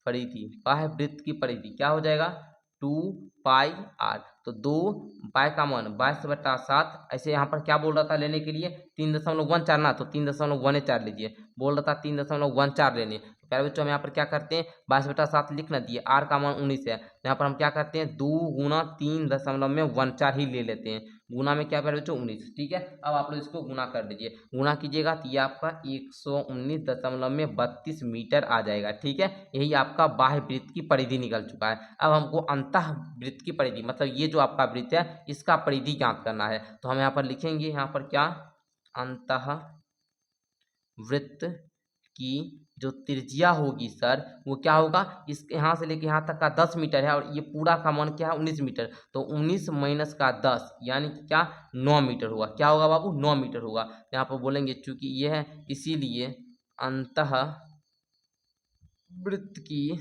परिधि, बाह्य वृत्त की परिधि क्या हो जाएगा, 2πr। तो 2 का मान 22/7, ऐसे यहाँ पर क्या बोल रहा था लेने के लिए, 3.14 ना, तो 3.14 लीजिए, बोल रहा था 3.14 लेने। तो प्यारे बच्चों हम यहाँ पर क्या करते हैं, 22/7 लिख ना दिए, आर का मान 19 है, यहाँ पर हम क्या करते हैं 2 गुना 3.14 ही ले लेते हैं, गुना में क्या प्यारे बच्चों 19। ठीक है, अब आप लोग इसको गुना कर दीजिए, गुना कीजिएगा तो ये आपका 119.32 मीटर आ जाएगा। ठीक है, यही आपका बाह्य वृत्त की परिधि निकल चुका है। अब हमको अंतः वृत्त की परिधि, मतलब ये जो आपका वृत्त है इसका परिधि ज्ञात करना है। तो हम यहाँ पर लिखेंगे, यहाँ पर क्या, अंतः वृत्त की जो त्रिज्या होगी सर वो क्या होगा, इस यहाँ से लेके यहाँ तक का 10 मीटर है, और ये पूरा का मान क्या है 19 मीटर, तो 19 माइनस का 10 यानी कि क्या 9 मीटर होगा। क्या होगा बाबू, 9 मीटर होगा। यहाँ पर बोलेंगे चूंकि ये है इसीलिए अंतः वृत्त की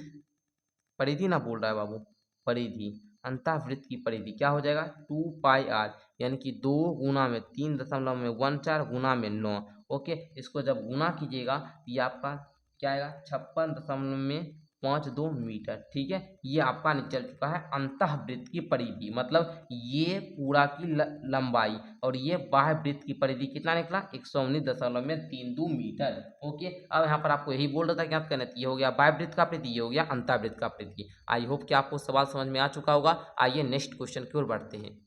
परिधि ना बोल रहा है बाबू, परिधि, अंतःवृत्त की परिधि क्या हो जाएगा 2πr, यानी कि 2 गुना में 3.14 गुना में 9। ओके, इसको जब गुना कीजिएगा तो ये आपका क्या आएगा 56.52 मीटर। ठीक है, ये आपका निकल चुका है अंतःवृत्त की परिधि, मतलब ये पूरा की लंबाई, और ये बाह्य वृत्त की परिधि कितना निकला 119.32 मीटर। ओके, अब यहाँ पर आपको यही बोल रहा था क्या करना, ये हो गया बाह्य वृत्त का परिधि, ये हो गया अंतःवृत्त का परिधि। आई होप कि आपको सवाल समझ में आ चुका होगा। आइए नेक्स्ट क्वेश्चन की ओर बढ़ते हैं।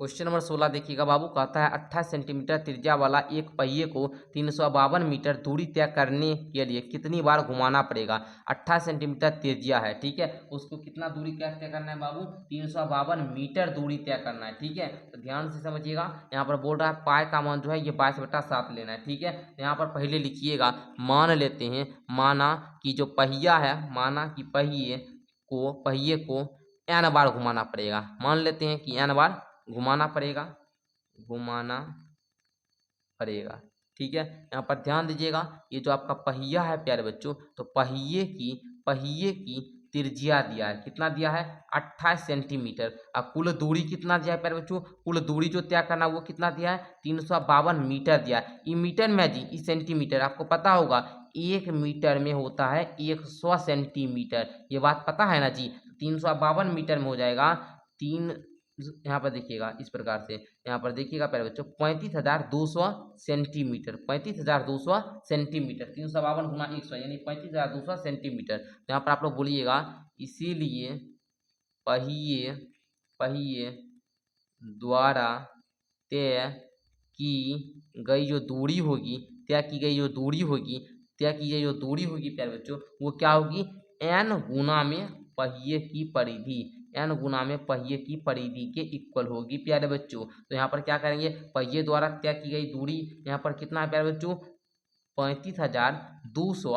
क्वेश्चन नंबर 16 देखिएगा बाबू, कहता है 28 सेंटीमीटर त्रिज्या वाला एक पहिए को 352 मीटर दूरी तय करने के लिए कितनी बार घुमाना पड़ेगा। 28 सेंटीमीटर त्रिज्या है, ठीक है, उसको कितना दूरी तय करना है बाबू, 352 मीटर दूरी तय करना है। ठीक है, तो ध्यान से समझिएगा, यहाँ पर बोल रहा है पाई का मान जो है ये 22/7 लेना है। ठीक है, यहाँ पर पहले लिखिएगा, मान लेते हैं, माना कि जो पहिया है, माना कि पहिए को n बार घुमाना पड़ेगा, मान लेते हैं कि n बार घुमाना पड़ेगा, ठीक है। यहाँ पर ध्यान दीजिएगा, ये जो आपका पहिया है प्यारे बच्चों, तो पहिए की त्रिज्या दिया है, कितना दिया है 28 सेंटीमीटर। अब कुल दूरी कितना दिया है प्यारे बच्चों, कुल दूरी जो तय करना वो कितना दिया है 352 मीटर दिया है। ई मीटर में जी, ई सेंटीमीटर आपको पता होगा, 1 मीटर में होता है 100 सेंटीमीटर, ये बात पता है ना जी। 352 मीटर में हो जाएगा तीन, यहाँ पर देखिएगा इस प्रकार से, यहाँ पर देखिएगा प्यारे बच्चों 35,200 सेंटीमीटर, 35,200 सेंटीमीटर, 352 गुना 100 यानी 35,200 सेंटीमीटर। तो यहाँ पर आप लोग बोलिएगा, इसीलिए पहिए द्वारा तय की गई जो दूरी होगी, तय की गई जो दूरी होगी प्यारे बच्चों, वो क्या होगी n गुना में पहिए की परिधि, n गुना में पहिए की परिधि के इक्वल होगी प्यारे बच्चों। तो यहाँ पर क्या करेंगे, पहिए द्वारा तय की गई दूरी यहाँ पर कितना है प्यारे बच्चों 35,200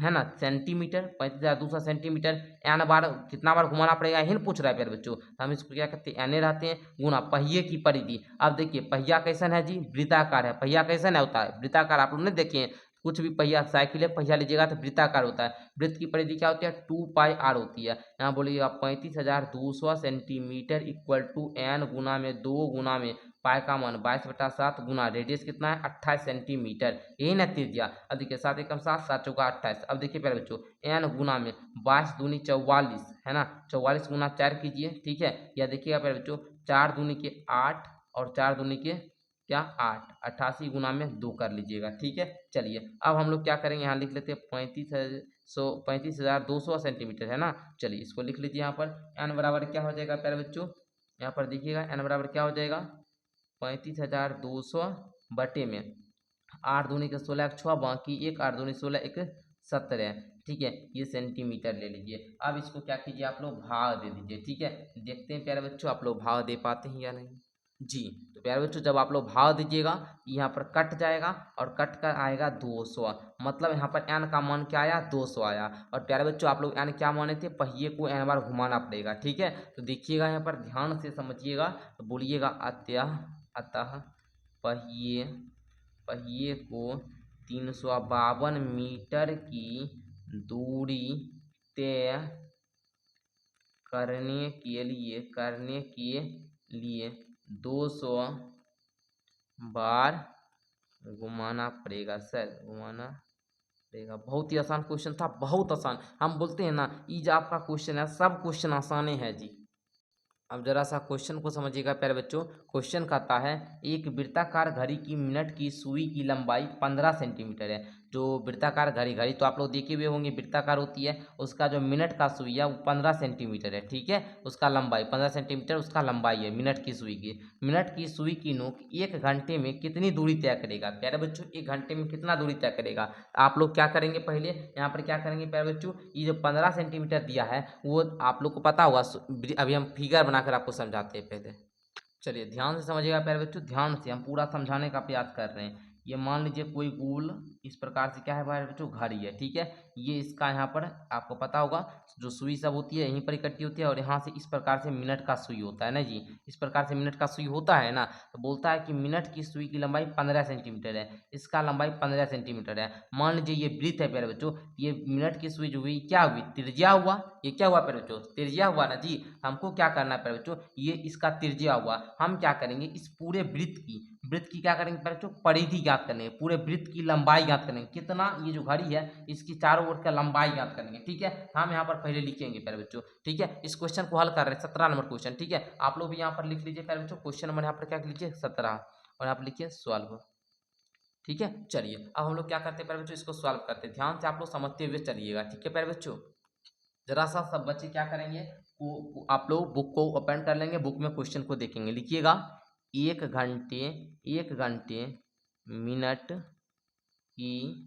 है ना सेंटीमीटर, 35,200 सेंटीमीटर, n बार कितना बार घुमाना पड़ेगा यही पूछ रहा है प्यारे बच्चों। तो हम इसको क्या करते हैं n रहते हैं गुना पहिए की परिधि। अब देखिए पहिया कैसन है जी, वृत्ताकार है, पहिया कैसन है होता है वृत्ताकार, आप लोग ने देखे कुछ भी पहिया, साइकिल है पहिया लीजिएगा तो वृत्ताकार होता है। वृत्त की परिधि क्या होती है 2πr होती है। यहाँ बोलिएगा 35,200 सेंटीमीटर इक्वल टू n गुना में 2 गुना में पाई का मान 22/7 गुना रेडियस कितना है 28 सेंटीमीटर, यही ना त्रिज्या। अब देखिए 7 एकम 7, 7 चौका 28। अब देखिए प्यारे बच्चों n गुना में 22 दूनी 44 है ना, 44 गुना 4 कीजिए, ठीक है। या देखिएगा प्यारे बच्चों 4 दूनी के 8 और 4 दूनी के क्या 8, 88 गुना में 2 कर लीजिएगा, ठीक है। चलिए अब हम लोग क्या करेंगे, यहाँ लिख लेते हैं 35,200 सेंटीमीटर है ना। चलिए इसको लिख लीजिए, यहाँ पर n बराबर क्या हो जाएगा प्यारे बच्चों, यहाँ पर देखिएगा n बराबर क्या हो जाएगा 35,200 बटे में 8 दूनी के 16 एक 6, बाकी एक 8 दूनी 16 एक 17, ठीक है, ये सेंटीमीटर ले लीजिए। अब इसको क्या कीजिए आप लोग भाग दे दीजिए, ठीक है। देखते हैं प्यारे बच्चों आप लोग भाग दे पाते हैं या नहीं जी। तो प्यारे बच्चों जब आप लोग भाव दीजिएगा यहाँ पर कट जाएगा और कट कर आएगा 200, मतलब यहाँ पर एन का मान क्या आया 200 आया। और प्यारे बच्चों आप लोग एन क्या माने थे, पहिए को एन बार घुमाना पड़ेगा, ठीक है। तो देखिएगा यहाँ पर ध्यान से समझिएगा, तो बोलिएगा अतः पहिए पहिए को 352 मीटर की दूरी तय करने के लिए 200 बार घुमाना पड़ेगा सर, घुमाना पड़ेगा। बहुत ही आसान क्वेश्चन था, बहुत आसान। हम बोलते हैं ना ये जो आपका क्वेश्चन है, सब क्वेश्चन आसाने हैं जी। अब जरा सा क्वेश्चन को समझिएगा प्यारे बच्चों। क्वेश्चन कहता है एक वृत्ताकार घड़ी की मिनट की सुई की लंबाई 15 सेंटीमीटर है। जो वृत्ताकार घड़ी तो आप लोग देखे हुए होंगे, वृत्ताकार होती है, उसका जो मिनट का सुई है वो 15 सेंटीमीटर है, ठीक है। उसका लंबाई 15 सेंटीमीटर उसका लंबाई है मिनट की सुई की। मिनट की सुई की नोक 1 घंटे में कितनी दूरी तय करेगा। प्यारे बच्चों 1 घंटे में कितना दूरी तय करेगा। आप लोग क्या करेंगे, पहले यहाँ पर क्या करेंगे प्यारे बच्चों, ये जो 15 सेंटीमीटर दिया है वो आप लोग को पता होगा, अभी हम फिगर बनाकर आपको समझाते हैं पहले। चलिए ध्यान से समझिएगा प्यारे बच्चों, ध्यान से हम पूरा समझाने का प्रयास कर रहे हैं। ये मान लीजिए कोई गोल इस प्रकार से क्या है प्यारे बच्चों, घड़ी है, ठीक है। ये इसका यहाँ पर आपको पता होगा जो सुई सब होती है यहीं पर इकट्ठी होती है, और यहाँ से इस प्रकार से मिनट का सुई होता है ना जी, इस प्रकार से मिनट का सुई होता है ना। तो बोलता है कि मिनट की सुई की लंबाई 15 सेंटीमीटर है, इसका लंबाई 15 सेंटीमीटर है। मान लीजिए ये वृत्त है प्यारे बच्चों, ये मिनट की सुई जो हुई क्या हुई, त्रिज्या हुआ। ये क्या हुआ प्यारे बच्चों, त्रिज्या हुआ ना जी। हमको क्या करना है प्यारे बच्चों, ये इसका त्रिज्या हुआ। हम क्या करेंगे, इस पूरे वृत्त की क्या करेंगे प्यारे बच्चों, परिधि ज्ञात करेंगे, पूरे वृत्त की लंबाई ज्ञात करेंगे, कितना ये जो घड़ी है इसकी चारों ओर का लंबाई ज्ञात करेंगे, ठीक है। हम यहाँ पर पहले लिखेंगे प्यारे बच्चों, ठीक है। इस क्वेश्चन को हल कर रहे हैं, 17 नंबर क्वेश्चन, ठीक है। आप लोग भी यहाँ पर लिख लीजिए प्यारे बच्चों, क्वेश्चन नंबर यहाँ पर क्या लीजिए 17, और यहाँ पर लिखिए सॉल्व, ठीक है। चलिए अब हम लोग क्या करते हैं प्यारे बच्चों, इसको सॉल्व करते हैं। ध्यान से आप लोग समझते हुए चलिएगा, ठीक है प्यारे बच्चों। जरा सा सब बच्चे क्या करेंगे, आप लोग बुक को ओपन कर लेंगे, बुक में क्वेश्चन को देखेंगे। लिखिएगा 1 घंटे मिनट की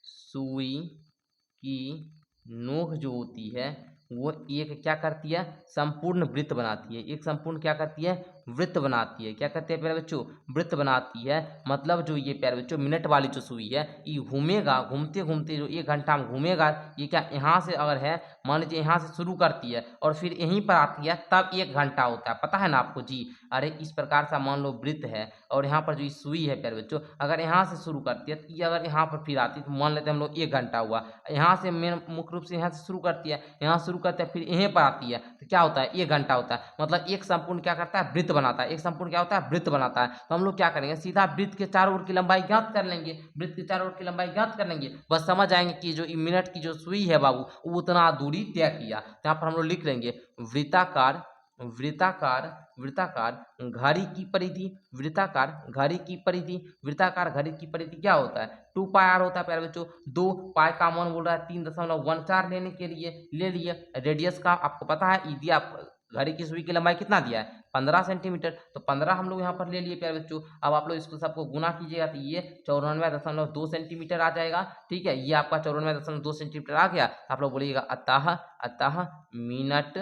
सुई की नोक जो होती है वो एक क्या करती है, संपूर्ण वृत्त बनाती है। एक संपूर्ण क्या करती है, वृत्त बनाती है। क्या करते हैं प्यारे बच्चों, वृत्त बनाती है। मतलब जो ये प्यारे बच्चों मिनट वाली जो सुई है ये घूमेगा, घूमते घूमते जो 1 घंटा में घूमेगा, ये क्या यहाँ से अगर है, मान लीजिए यहाँ से शुरू करती है और फिर यहीं पर आती है, तब 1 घंटा होता है। पता है ना आपको जी। अरे इस प्रकार से मान लो वृत्त है और यहाँ पर जो सुई है प्यारे बच्चों, अगर यहाँ से शुरू करती है तो ये अगर यहाँ पर फिर आती है, तो मान लेते हैं हम लोग 1 घंटा हुआ। यहाँ से मेन मुख्य रूप से यहाँ से शुरू करती है, यहाँ शुरू करते हैं, फिर यहीं पर आती है, तो क्या होता है 1 घंटा होता है। मतलब एक संपूर्ण क्या करता है, वृत्त बनाता है। एक संपूर्ण क्या होता है, वृत्त बनाता है। तो हम लोग क्या करेंगे, सीधा वृत्त के चारों ओर की लंबाई ज्ञात कर लेंगे। वृत्त के चारों ओर की लंबाई ज्ञात कर लेंगे, बस समझ आएंगे कि जो मिनट की जो सुई है बाबू वो उतना दूरी तय किया। तो यहाँ पर हम लोग लिख लेंगे वृत्ताकार वृत्ताकार वृत्ताकार घड़ी की परिधि, वृत्ताकार घड़ी की परिधि, वृत्ताकार घड़ी की परिधि क्या होता है, 2 पाई आर होता है प्यारे बच्चों। 2 पाई का मान बोल रहा है 3.14 लेने के लिए ले लिए। रेडियस का आपको पता है, यदि आप घड़ी की सुई की लंबाई कितना दिया है 15 सेंटीमीटर, तो 15 हम लोग यहाँ पर ले लिए प्यारे बच्चों। अब आप लोग इसको सबको गुना कीजिएगा तो ये 94.2 सेंटीमीटर आ जाएगा, ठीक है। ये आपका 94.2 सेंटीमीटर आ गया। आप लोग बोलिएगा अतः मिनट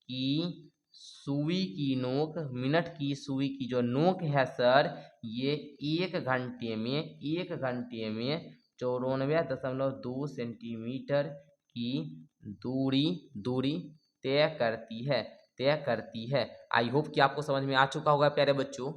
की सुई की नोक, मिनट की सुई की जो नोक है सर, ये 1 घंटे में 94.2 सेंटीमीटर की दूरी तय करती है। आई होप कि आपको समझ में आ चुका होगा प्यारे बच्चों।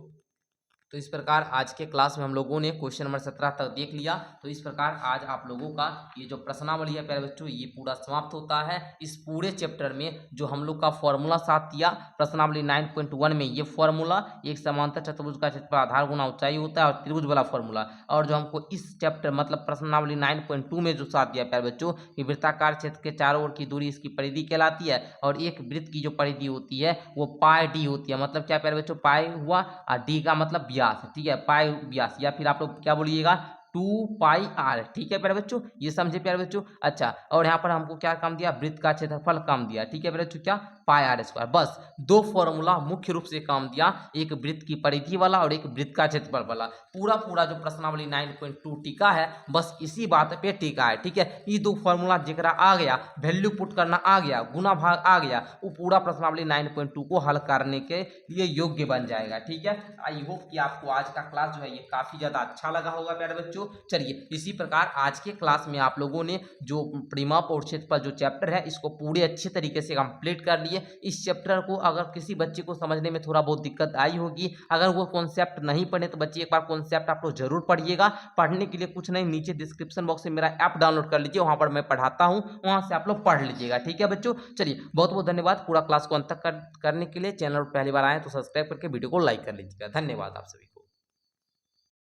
तो इस प्रकार आज के क्लास में हम लोगों ने क्वेश्चन नंबर 17 तक देख लिया। तो इस प्रकार आज आप लोगों का ये जो प्रश्नावली है प्यारे बच्चों ये पूरा समाप्त होता है। इस पूरे चैप्टर में जो हम लोग का फॉर्मूला साथ दिया प्रश्नावली 9.1 में, ये फॉर्मूला एक समांतर चतुर्भुज का क्षेत्रफल आधार गुना ऊंचाई होता है और त्रिभुज वाला फॉर्मूला, और जो हमको इस चैप्टर मतलब प्रश्नावली 9.2 में जो साथ दिया प्यारे बच्चों कि वृत्ताकार क्षेत्र के चारों ओर की दूरी इसकी परिधि कहलाती है, और एक वृत्त की जो परिधि होती है वो पाई डी होती है। मतलब क्या प्यारे बच्चों, पाई हुआ और डी का मतलब व्यास, ठीक है, पाई व्यास, या फिर आप लोग क्या बोलिएगा 2 पाई आर, ठीक है प्यारे बच्चों, ये समझे प्यारे बच्चों। अच्छा, और यहाँ पर हमको क्या काम दिया, वृत्त का क्षेत्रफल काम दिया, ठीक है प्यारे बच्चों, क्या पाई आर स्क्वायर। बस दो फॉर्मूला मुख्य रूप से काम दिया, एक वृत्त की परिधि वाला और एक वृत्त का क्षेत्रफल वाला। पूरा जो प्रश्नावली 9.2 टीका है बस इसी बात पे टीका है, ठीक है। ये दो फॉर्मूला जिक्र आ गया, वैल्यू पुट करना आ गया, गुना भाग आ गया, वो पूरा प्रश्नावली 9.2 को हल करने के लिए योग्य बन जाएगा, ठीक है। आई होप कि आपको आज का क्लास जो है ये काफी ज्यादा अच्छा लगा होगा प्यारे बच्चों। चलिए इसी प्रकार आज के क्लास में आप लोगों ने जो परिमाप और क्षेत्रफल जो चैप्टर है इसको पूरे अच्छे तरीके से कंप्लीट कर लिए। इस चैप्टर को अगर किसी बच्चे को समझने में थोड़ा बहुत दिक्कत आई होगी, अगर वो कॉन्सेप्ट नहीं पढ़े तो बच्चे एक बार कॉन्सेप्ट आप लोग जरूर पढ़िएगा। पढ़ने के लिए कुछ नहीं, नीचे डिस्क्रिप्शन बॉक्स में मेरा ऐप डाउनलोड कर लीजिए, वहां पर मैं पढ़ाता हूं, वहां से आप लोग पढ़ लीजिएगा, ठीक है बच्चों। चलिए बहुत बहुत धन्यवाद पूरा क्लास को अंत तक करने के लिए। चैनल पर पहली बार आए तो सब्सक्राइब करके वीडियो को लाइक कर लीजिएगा। धन्यवाद आप सभी।